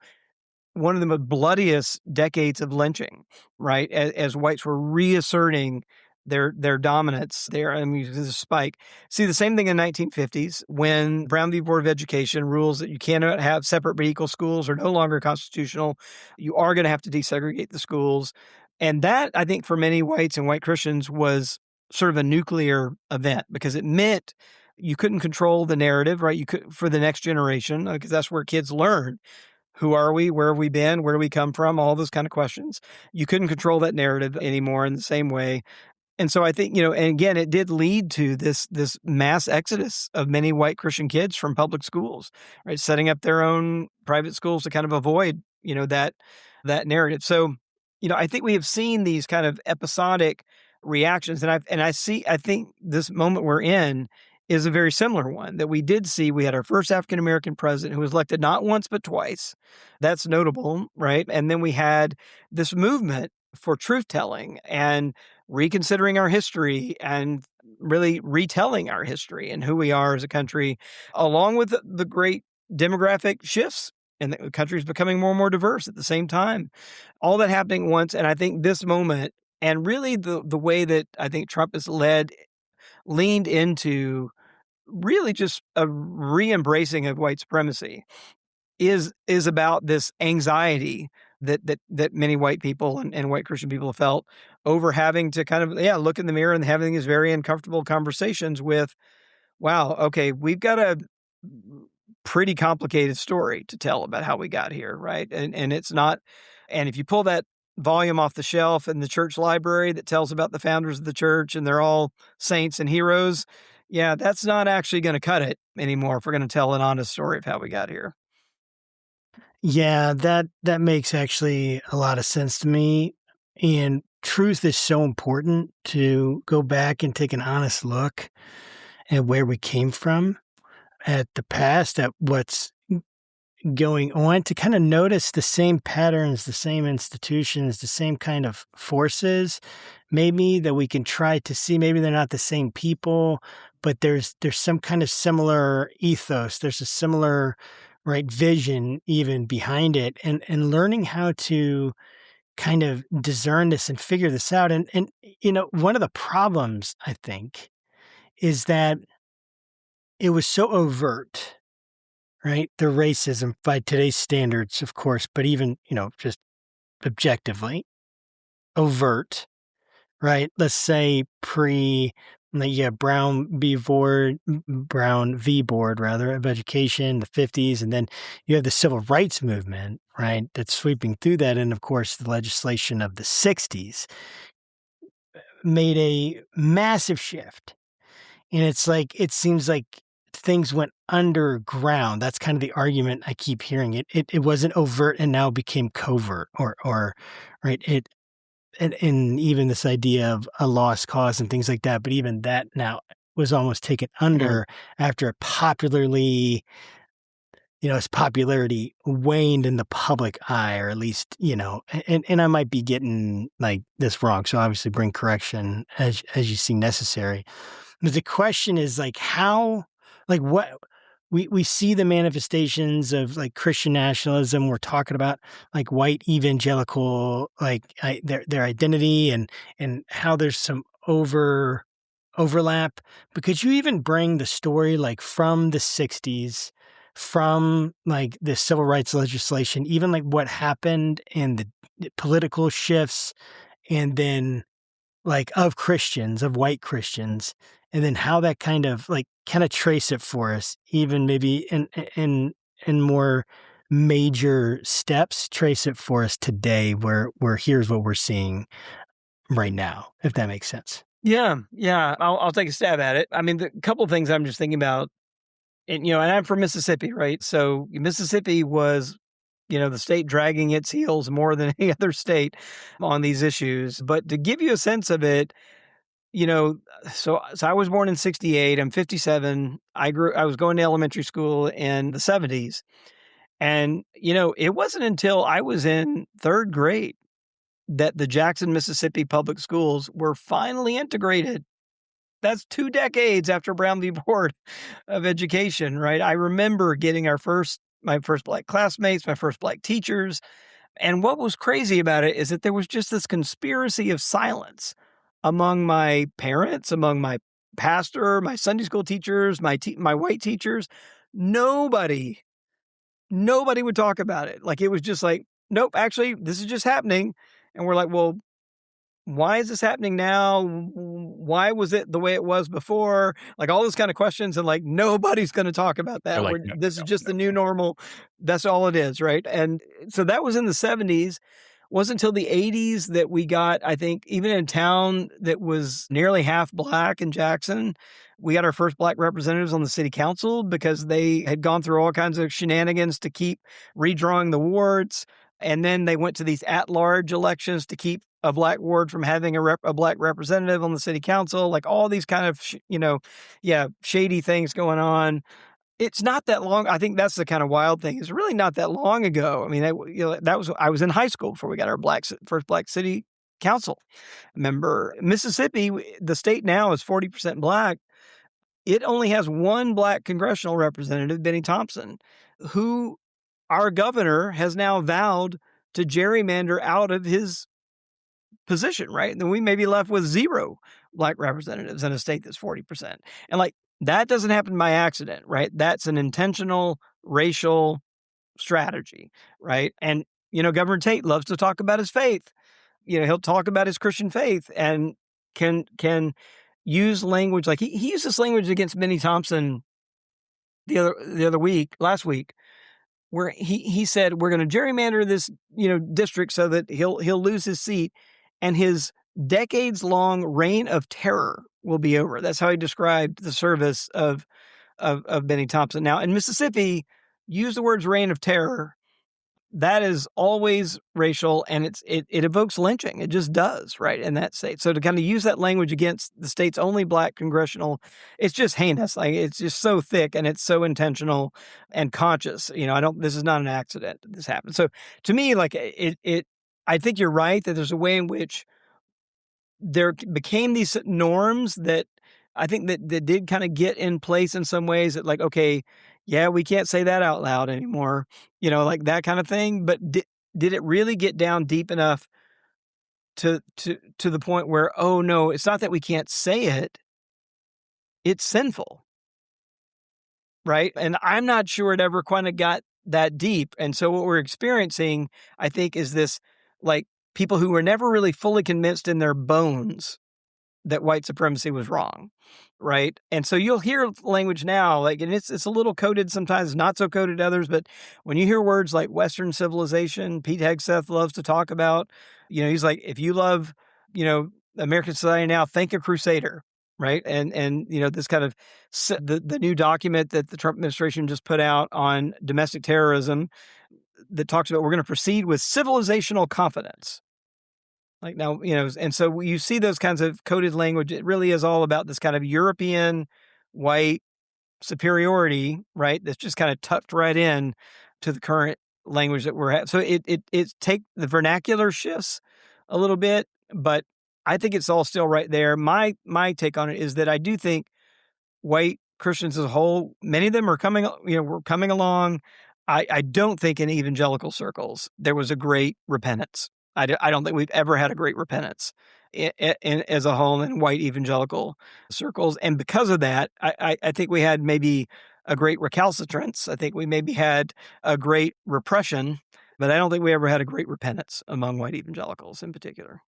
one of the most bloodiest decades of lynching, right? As whites were reasserting their dominance there. I mean, there's a spike. See, the same thing in the 1950s when Brown v. Board of Education rules that you cannot have separate but equal schools are no longer constitutional. You are going to have to desegregate the schools. And that, I think, for many whites and white Christians was sort of a nuclear event, because it meant you couldn't control the narrative, right? You could, for the next generation, because that's where kids learn. Who are we? Where have we been? Where do we come from? All those kind of questions. You couldn't control that narrative anymore in the same way. And so I think, and again, it did lead to this mass exodus of many white Christian kids from public schools, right? Setting up their own private schools to kind of avoid, that narrative. So, I think we have seen these kind of episodic reactions, and I think this moment we're in is a very similar one that we did see. We had our first African-American president who was elected not once, but twice. That's notable, right? And then we had this movement for truth-telling and reconsidering our history and really retelling our history and who we are as a country, along with the great demographic shifts. And the country is becoming more and more diverse at the same time. All that happening at once. And I think this moment, and really the way that I think Trump has leaned into really just a re-embracing of white supremacy is about this anxiety that many white people and white Christian people have felt over having to kind of, look in the mirror and having these very uncomfortable conversations with, wow, okay, we've got a pretty complicated story to tell about how we got here, right? And it's not, and if you pull that volume off the shelf in the church library that tells about the founders of the church and they're all saints and heroes, that's not actually going to cut it anymore if we're going to tell an honest story of how we got here. Yeah, that makes actually a lot of sense to me. And truth is so important to go back and take an honest look at where we came from, at the past, at what's going on, to kind of notice the same patterns, the same institutions, the same kind of forces, maybe that we can try to see. Maybe they're not the same people, but there's some kind of similar ethos. There's a similar, right, vision even behind it, and learning how to kind of discern this and figure this out. And one of the problems, I think, is that it was so overt, right? The racism by today's standards, of course, but even, just objectively overt, right? Let's say Brown v. Board rather of Education, the 50s, and then you have the Civil Rights Movement, right? That's sweeping through that. And of course, the legislation of the 60s made a massive shift. And it seems like things went underground. That's kind of the argument I keep hearing. It wasn't overt and now became covert, or right. And even this idea of a lost cause and things like that. But even that now was almost taken under after its popularity waned in the public eye, or at least, and I might be getting like this wrong. So obviously bring correction as you see necessary. But the question is what we see the manifestations of like Christian nationalism. We're talking about like white evangelical, their identity and how there's some overlap. But could you even bring the story like from the 60s, from like the civil rights legislation, even like what happened in the political shifts, and then like of white Christians, and then how that kind of trace it for us, even maybe in more major steps, trace it for us today, where here's what we're seeing right now, if that makes sense. Yeah. I'll take a stab at it. I mean, the couple of things I'm just thinking about, and I'm from Mississippi, right? So Mississippi was, the state dragging its heels more than any other state on these issues. But to give you a sense of it, so I was born in 1968. I'm 57. I was going to elementary school in the 1970s. And, it wasn't until I was in third grade that the Jackson, Mississippi public schools were finally integrated. That's 2 decades after Brown v. Board of Education, right? I remember getting my first black classmates, my first black teachers. And what was crazy about it is that there was just this conspiracy of silence among my parents, among my pastor, my Sunday school teachers, my white teachers. Nobody would talk about it. Like, it was just like, nope, actually, this is just happening. And we're like, well, why is this happening now? Why was it the way it was before? Like, all those kind of questions, and like nobody's going to talk about that. Like, this is just the new normal. That's all it is, right? And so that was in the 1970s. Wasn't until the 1980s that we got, I think, even in a town that was nearly half black in Jackson, we got our first black representatives on the city council, because they had gone through all kinds of shenanigans to keep redrawing the wards. And then they went to these at-large elections to keep a black ward from having a black representative on the city council, like all these kind of, shady things going on. It's not that long. I think that's the kind of wild thing. It's really not that long ago. I mean, I was in high school before we got our first black city council member. Mississippi, the state now is 40% black. It only has one black congressional representative, Benny Thompson, who our governor has now vowed to gerrymander out of his position, right? Then we may be left with 0 black representatives in a state that's 40%. And like, that doesn't happen by accident, right? That's an intentional racial strategy, right? And, Governor Tate loves to talk about his faith. He'll talk about his Christian faith and can use language. Like he used this language against Benny Thompson last week, where he said, we're going to gerrymander this, district so that he'll lose his seat and his decades-long reign of terror will be over. That's how he described the service of Benny Thompson. Now, in Mississippi, use the words reign of terror that is always racial, and it evokes lynching. It just does, right, in that state. So to kind of use that language against the state's only black congressional, it's just heinous. Like, it's just so thick, and it's so intentional and conscious. This is not an accident that this happened. So to me, like, I think you're right that there's a way in which there became these norms that I think that did kind of get in place in some ways that, like, okay, yeah, we can't say that out loud anymore, like that kind of thing. But did it really get down deep enough to the point where, oh no, it's not that we can't say it, it's sinful, right? And I'm not sure it ever kind of got that deep. And so what we're experiencing, I think, is this, like, people who were never really fully convinced in their bones that white supremacy was wrong, right? And so you'll hear language now, like, and it's a little coded sometimes, not so coded others, but when you hear words like Western civilization, Pete Hegseth loves to talk about, he's like, if you love, American society now, think a crusader, right? And this kind of the new document that the Trump administration just put out on domestic terrorism that talks about we're going to proceed with civilizational confidence. Like, now, and so you see those kinds of coded language. It really is all about this kind of European white superiority, right? That's just kind of tucked right in to the current language that we're having. So it take the vernacular shifts a little bit, but I think it's all still right there. My take on it is that I do think white Christians as a whole, many of them are we're coming along. I don't think in evangelical circles there was a great repentance. I don't think we've ever had a great repentance as a whole in white evangelical circles. And because of that, I think we had maybe a great recalcitrance. I think we maybe had a great repression, but I don't think we ever had a great repentance among white evangelicals in particular.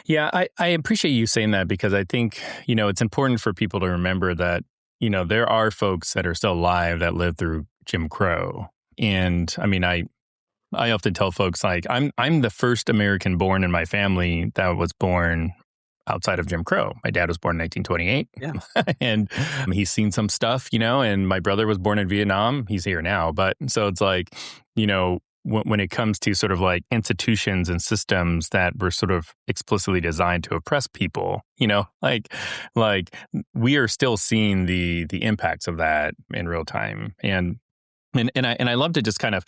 Yeah, I appreciate you saying that, because I think, it's important for people to remember that, there are folks that are still alive that lived through Jim Crow. And I mean, I often tell folks, like, I'm the first American born in my family that was born outside of Jim Crow. My dad was born in 1928. Yeah. And he's seen some stuff, and my brother was born in Vietnam. He's here now. But so it's like, when it comes to sort of like institutions and systems that were sort of explicitly designed to oppress people, like we are still seeing the impacts of that in real time. And I love to just kind of,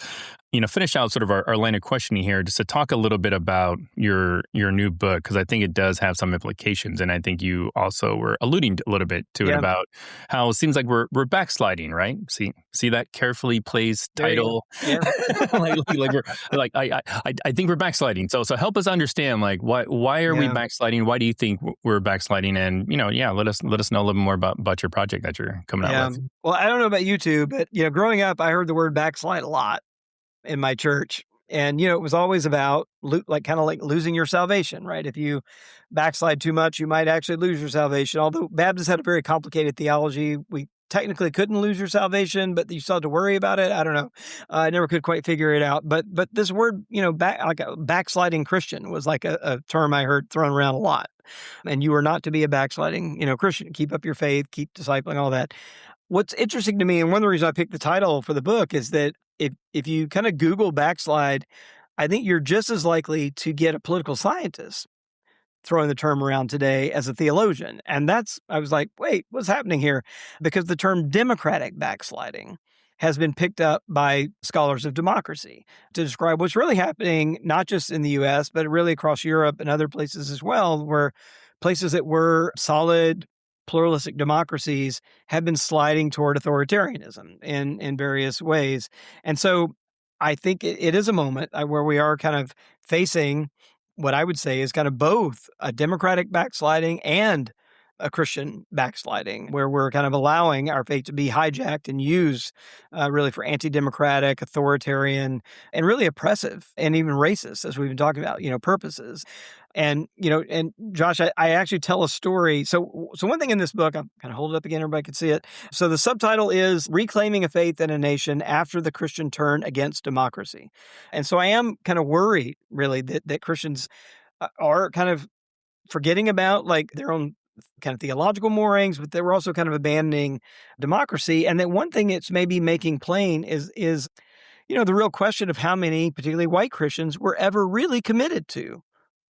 finish out sort of our line of questioning here, just to talk a little bit about your new book, because I think it does have some implications. And I think you also were alluding a little bit to it about how it seems like we're backsliding, right? See that carefully placed title. Yeah. I think we're backsliding. So help us understand, like, why are we backsliding? Why do you think we're backsliding? And let us know a little bit more about your project that you're coming out with. Well, I don't know about you two, but growing up, I heard the word backslide a lot in my church. And, it was always about kind of like losing your salvation, right? If you backslide too much, you might actually lose your salvation. Although Baptists had a very complicated theology, we technically couldn't lose your salvation, but you still had to worry about it. I don't know. I never could quite figure it out. But this word, like a backsliding Christian was like a term I heard thrown around a lot. And you are not to be a backsliding, Christian. Keep up your faith, keep discipling, all that. What's interesting to me, and one of the reasons I picked the title for the book, is that if you kind of Google backslide, I think you're just as likely to get a political scientist throwing the term around today as a theologian. And I was like, wait, what's happening here? Because the term democratic backsliding has been picked up by scholars of democracy to describe what's really happening, not just in the U.S., but really across Europe and other places as well, where places that were solid pluralistic democracies have been sliding toward authoritarianism in various ways. And so I think it is a moment where we are kind of facing what I would say is kind of both a democratic backsliding and a Christian backsliding, where we're kind of allowing our faith to be hijacked and used really for anti-democratic, authoritarian, and really oppressive and even racist, as we've been talking about, purposes. And, and Josh, I actually tell a story. So one thing in this book, I'll kind of hold it up again, everybody can see it. So the subtitle is Reclaiming a Faith in a Nation After the Christian Turn Against Democracy. And so I am kind of worried, really, that Christians are kind of forgetting about like their own kind of theological moorings, but they were also kind of abandoning democracy. And that one thing it's maybe making plain is the real question of how many, particularly white Christians, were ever really committed to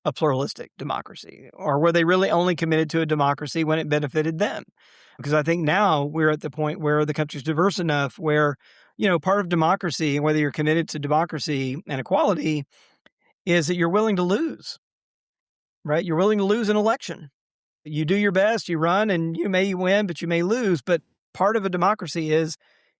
a pluralistic democracy, or were they really only committed to a democracy when it benefited them? Because I think now we're at the point where the country's diverse enough where, part of democracy, and whether you're committed to democracy and equality, is that you're willing to lose, right? You're willing to lose an election. You do your best, you run, and you may win, but you may lose. But part of a democracy is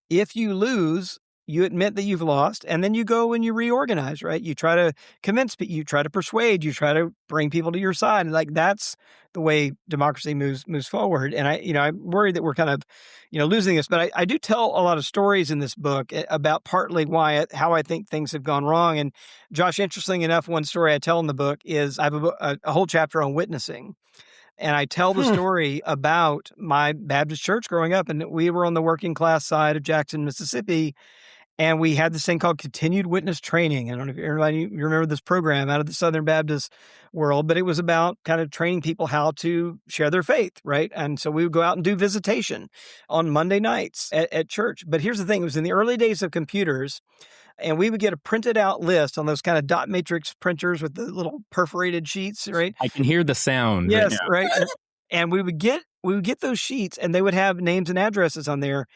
if you lose, you admit that you've lost, and then you go and you reorganize, right? You try to convince people, you try to persuade, you try to bring people to your side. And like, that's the way democracy moves forward. And I'm worried that we're kind of, losing this, but I do tell a lot of stories in this book about partly how I think things have gone wrong. And Josh, interesting enough, one story I tell in the book is I have a whole chapter on witnessing. And I tell the story about my Baptist church growing up. And we were on the working class side of Jackson, Mississippi. And we had this thing called continued witness training. I don't know if you remember this program out of the Southern Baptist world, but it was about kind of training people how to share their faith, right? And so we would go out and do visitation on Monday nights at church. But here's the thing. It was in the early days of computers. And we would get a printed out list on those kind of dot matrix printers with the little perforated sheets, right? I can hear the sound. Yes, right. And we would get those sheets, and they would have names and addresses on there.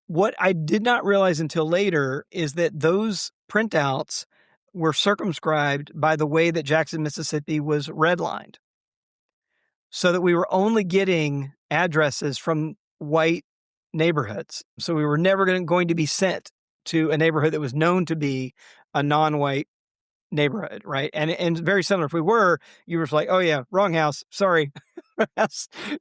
What I did not realize until later is that those printouts were circumscribed by the way that Jackson, Mississippi was redlined, so that we were only getting addresses from white neighborhoods. So we were never going to be sent to a neighborhood that was known to be a non-white neighborhood, right? And very similar. If we were, you were like, oh yeah, wrong house, sorry,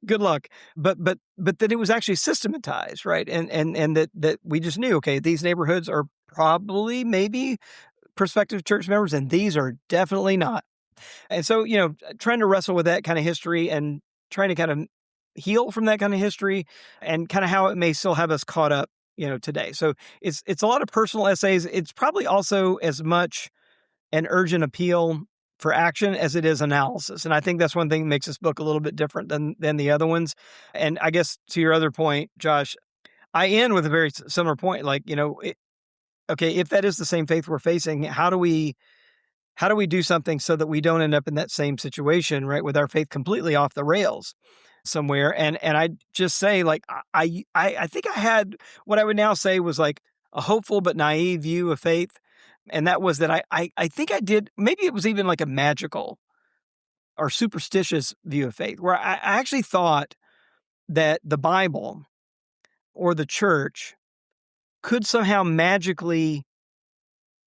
good luck. But that it was actually systematized, right? And that we just knew, okay, these neighborhoods are probably maybe prospective church members, and these are definitely not. And so, trying to wrestle with that kind of history and trying to kind of heal from that kind of history and kind of how it may still have us caught up, today. So it's a lot of personal essays. It's probably also as much an urgent appeal for action as it is analysis. And I think that's one thing that makes this book a little bit different than the other ones. And I guess to your other point, Josh, I end with a very similar point. Like, okay, if that is the same faith we're facing, how do we do something so that we don't end up in that same situation, right, with our faith completely off the rails somewhere? And I just say, like, I think I had what I would now say was like a hopeful but naive view of faith. And that was that I think I did, maybe it was even like a magical or superstitious view of faith, where I actually thought that the Bible or the church could somehow magically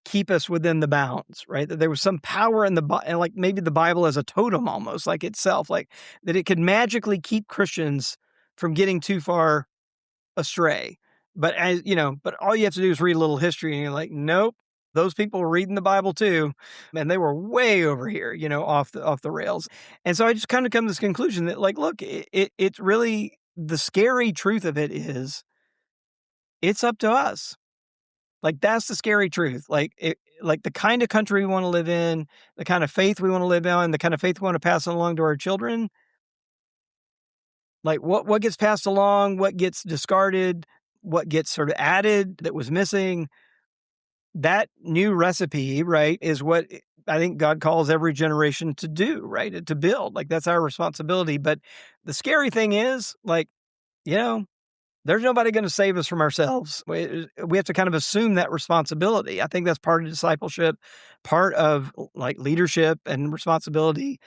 keep us within the bounds, right? That there was some power in like maybe the Bible as a totem almost, like itself, like that it could magically keep Christians from getting too far astray. But but all you have to do is read a little history and you're like, nope. Those people were reading the Bible too, and they were way over here, off the rails. And so I just kind of come to this conclusion that, like, look, it's really, the scary truth of it is, it's up to us. Like, that's the scary truth. Like, like the kind of country we want to live in, the kind of faith we want to live in, the kind of faith we want to pass along to our children. Like, what gets passed along, what gets discarded, what gets sort of added that was missing. That new recipe, right, is what I think God calls every generation to do, right, to build. Like, that's our responsibility. But the scary thing is, like, there's nobody going to save us from ourselves. We have to kind of assume that responsibility. I think that's part of discipleship, part of like leadership and responsibility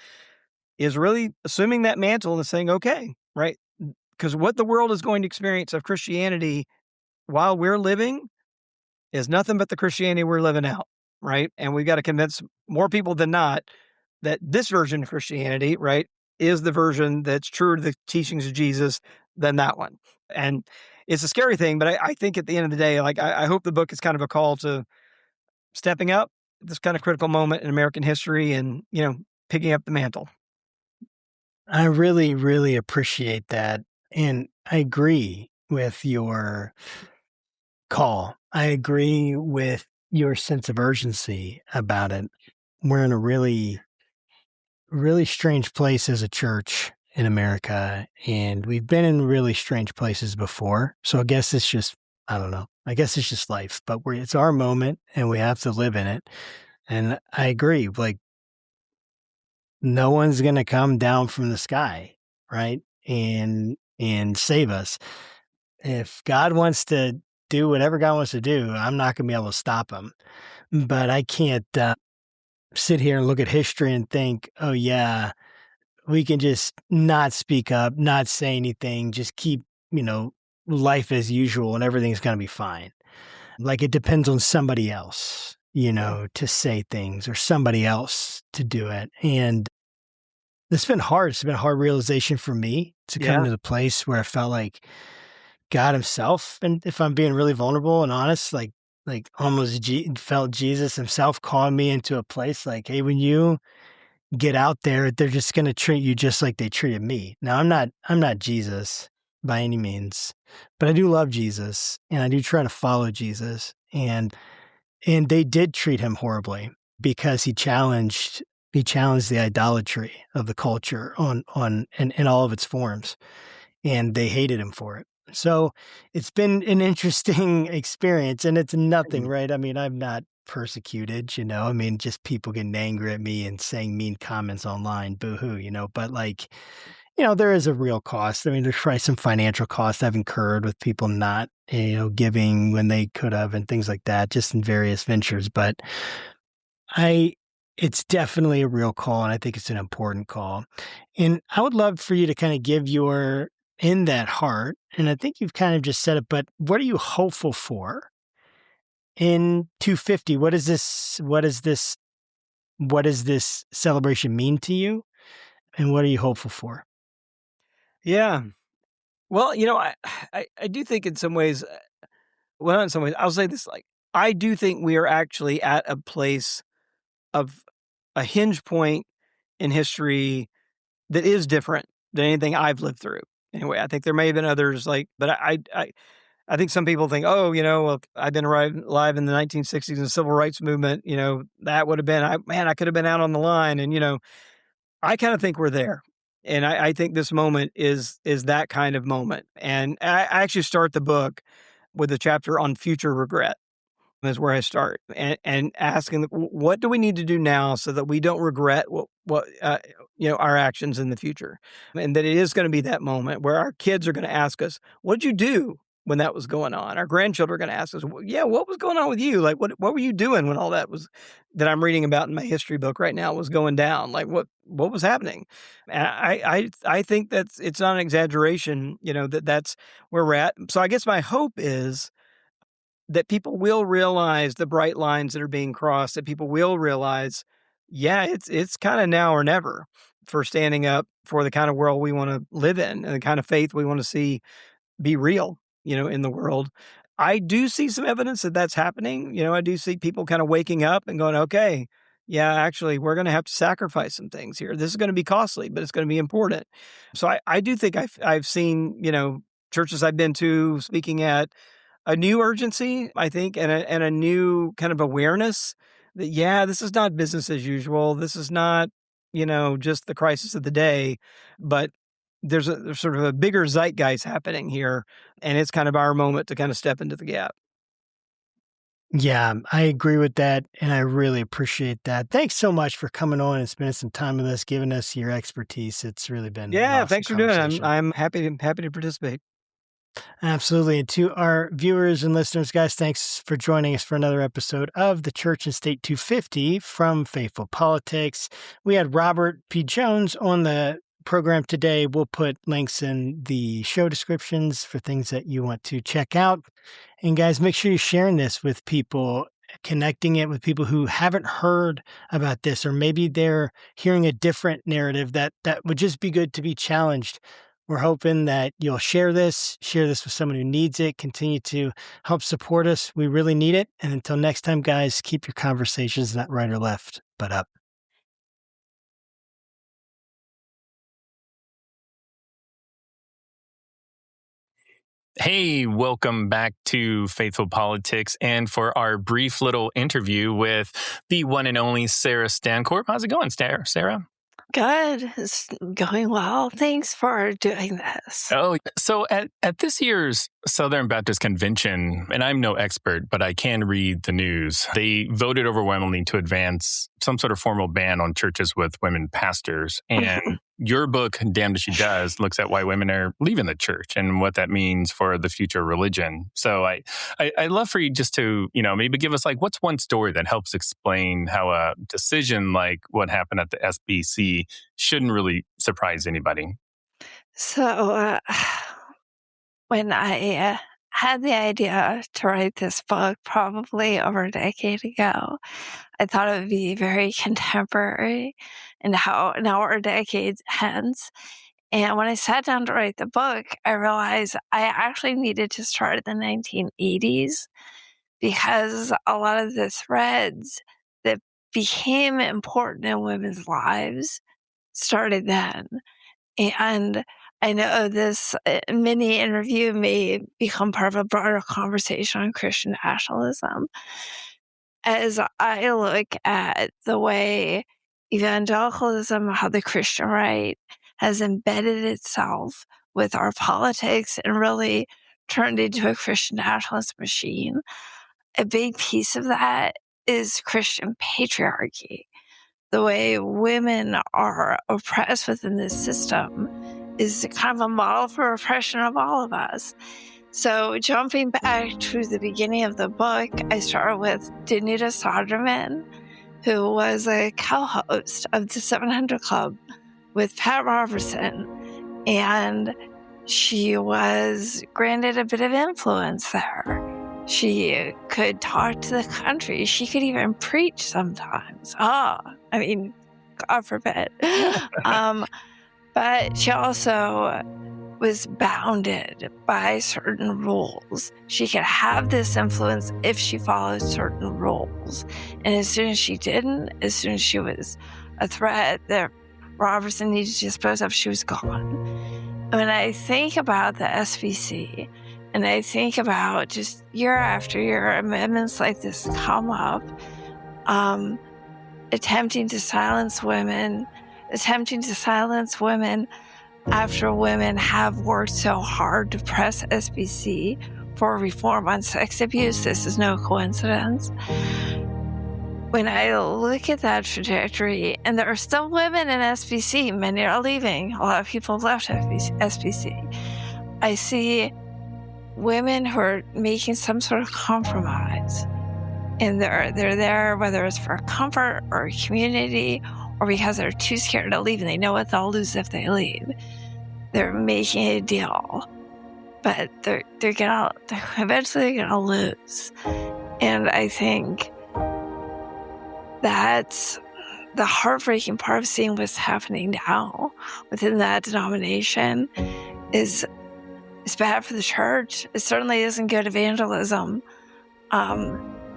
is really assuming that mantle and saying, okay, right, because what the world is going to experience of Christianity while we're living is nothing but the Christianity we're living out, right? And we've got to convince more people than not that this version of Christianity, right, is the version that's truer to the teachings of Jesus than that one. And it's a scary thing, but I think at the end of the day, like, I hope the book is kind of a call to stepping up at this kind of critical moment in American history and, picking up the mantle. I really, really appreciate that. And I agree with your call. I agree with your sense of urgency about it. We're in a really, really strange place as a church in America, and we've been in really strange places before. So I guess it's just I don't know. I guess it's just life, but it's our moment and we have to live in it. And I agree. Like, no one's going to come down from the sky, right? And save us. If God wants to do whatever God wants to do, I'm not going to be able to stop him. But I can't sit here and look at history and think, oh, yeah, we can just not speak up, not say anything, just keep, life as usual and everything's going to be fine. Like, it depends on somebody else, to say things or somebody else to do it. And it's been hard. It's been a hard realization for me to come to the place where I felt like God himself, and if I'm being really vulnerable and honest, like almost felt Jesus himself calling me into a place like, hey, when you get out there, they're just going to treat you just like they treated me. Now, I'm not Jesus by any means, but I do love Jesus and I do try to follow Jesus. And they did treat him horribly because he challenged the idolatry of the culture in all of its forms, and they hated him for it. So it's been an interesting experience, and it's nothing, right? I mean, I'm not persecuted, just people getting angry at me and saying mean comments online, boo-hoo, but like, there is a real cost. I mean, there's probably some financial costs I've incurred with people not, giving when they could have and things like that, just in various ventures. But it's definitely a real call, and I think it's an important call. And I would love for you to kind of give your in that heart, and I think you've kind of just said it, but what are you hopeful for in 250? What does this celebration mean to you, and what are you hopeful for? Yeah. Well, I do think in some ways, well, not in some ways, I'll say this, like, I do think we are actually at a place of a hinge point in history that is different than anything I've lived through. Anyway, I think there may have been others, but I think some people think, oh, well, I've been alive in the 1960s and the civil rights movement, that would have been, I could have been out on the line. And, I kind of think we're there. And I think this moment is that kind of moment. And I actually start the book with a chapter on future regret. Is where I start, and asking, what do we need to do now so that we don't regret what our actions in the future, and that it is going to be that moment where our kids are going to ask us, "What did you do when that was going on?" Our grandchildren are going to ask us, "Yeah, what was going on with you? Like, what were you doing when all that I'm reading about in my history book right now was going down? Like, what was happening?" And I think it's not an exaggeration, that's where we're at. So I guess my hope is that people will realize the bright lines that are being crossed, that people will realize, yeah, it's kind of now or never for standing up for the kind of world we want to live in and the kind of faith we want to see be real, in the world. I do see some evidence that that's happening. I do see people kind of waking up and going, okay, yeah, actually, we're going to have to sacrifice some things here. This is going to be costly, but it's going to be important. So I do think I've seen, churches I've been to speaking at, a new urgency, I think, and a new kind of awareness that, yeah, this is not business as usual. This is not, just the crisis of the day, but there's sort of a bigger zeitgeist happening here, and it's kind of our moment to kind of step into the gap. Yeah, I agree with that, and I really appreciate that. Thanks so much for coming on and spending some time with us, giving us your expertise. It's really been an awesome Thanks for doing it. conversation. I'm happy to participate. Absolutely. And to our viewers and listeners, guys, thanks for joining us for another episode of the Church and State 250 from Faithful Politics. We had Robert P. Jones on the program today. We'll put links in the show descriptions for things that you want to check out. And guys, make sure you're sharing this with people, connecting it with people who haven't heard about this, or maybe they're hearing a different narrative that would just be good to be challenged. We're hoping that you'll share this with someone who needs it, continue to help support us. We really need it. And until next time, guys, keep your conversations not right or left, but up. Hey, welcome back to Faithful Politics, and for our brief little interview with the one and only Sarah Stancorp. How's it going, Sarah? Good. It's going well. Thanks for doing this. Oh, so at this year's Southern Baptist Convention, and I'm no expert, but I can read the news, they voted overwhelmingly to advance some sort of formal ban on churches with women pastors. And your book, Damned If She Does, looks at why women are leaving the church and what that means for the future of religion. So I'd love for you just to, maybe give us what's one story that helps explain how a decision like what happened at the SBC shouldn't really surprise anybody. So when I had the idea to write this book probably over a decade ago, I thought it would be very contemporary and how now we're decades hence. And when I sat down to write the book, I realized I actually needed to start in the 1980s because a lot of the threads that became important in women's lives started then. And I know this mini interview may become part of a broader conversation on Christian nationalism. As I look at the way evangelicalism, how the Christian right has embedded itself with our politics and really turned into a Christian nationalist machine, a big piece of that is Christian patriarchy. The way women are oppressed within this system is kind of a model for oppression of all of us. So jumping back to the beginning of the book, I started with Danuta Soderman, who was a co-host of the 700 Club with Pat Robertson. And she was granted a bit of influence there. She could talk to the country. She could even preach sometimes. God forbid. But she also was bounded by certain rules. She could have this influence if she followed certain rules. And as soon as she didn't, as soon as she was a threat that Robertson needed to dispose of, she was gone. When I think about the SBC, and I think about just year after year, amendments like this come up, attempting to silence women after women have worked so hard to press SBC for reform on sex abuse. This is no coincidence. When I look at that trajectory, and there are still women in SBC, many are leaving, a lot of people have left SBC, I see women who are making some sort of compromise. And they're there, whether it's for comfort or community or because they're too scared to leave and they know what they'll lose if they leave. They're making a deal, but they're eventually gonna lose. And I think that's the heartbreaking part of seeing what's happening now within that denomination is it's bad for the church. It certainly isn't good evangelism.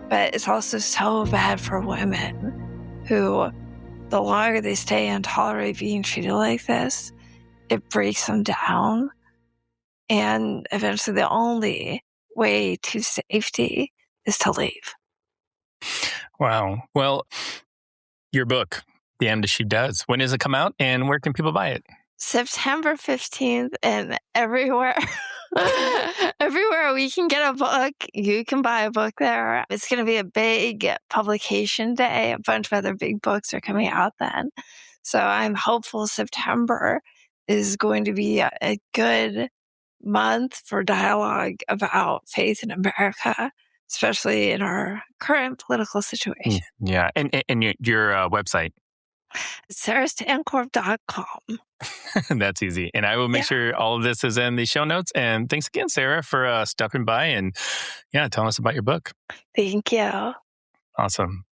But it's also so bad for women who, the longer they stay and tolerate being treated like this, it breaks them down. And eventually the only way to safety is to leave. Wow. Well, your book, Damned If She Does, when does it come out and where can people buy it? September 15th and everywhere. Everywhere we can get a book, you can buy a book there. It's going to be a big publication day. A bunch of other big books are coming out then. So I'm hopeful September is going to be a good month for dialogue about faith in America, especially in our current political situation. Yeah. And your website? sarahstancorp.com. That's easy. And I will make sure all of this is in the show notes. And thanks again, Sarah, for stopping by and telling us about your book. Thank you. Awesome.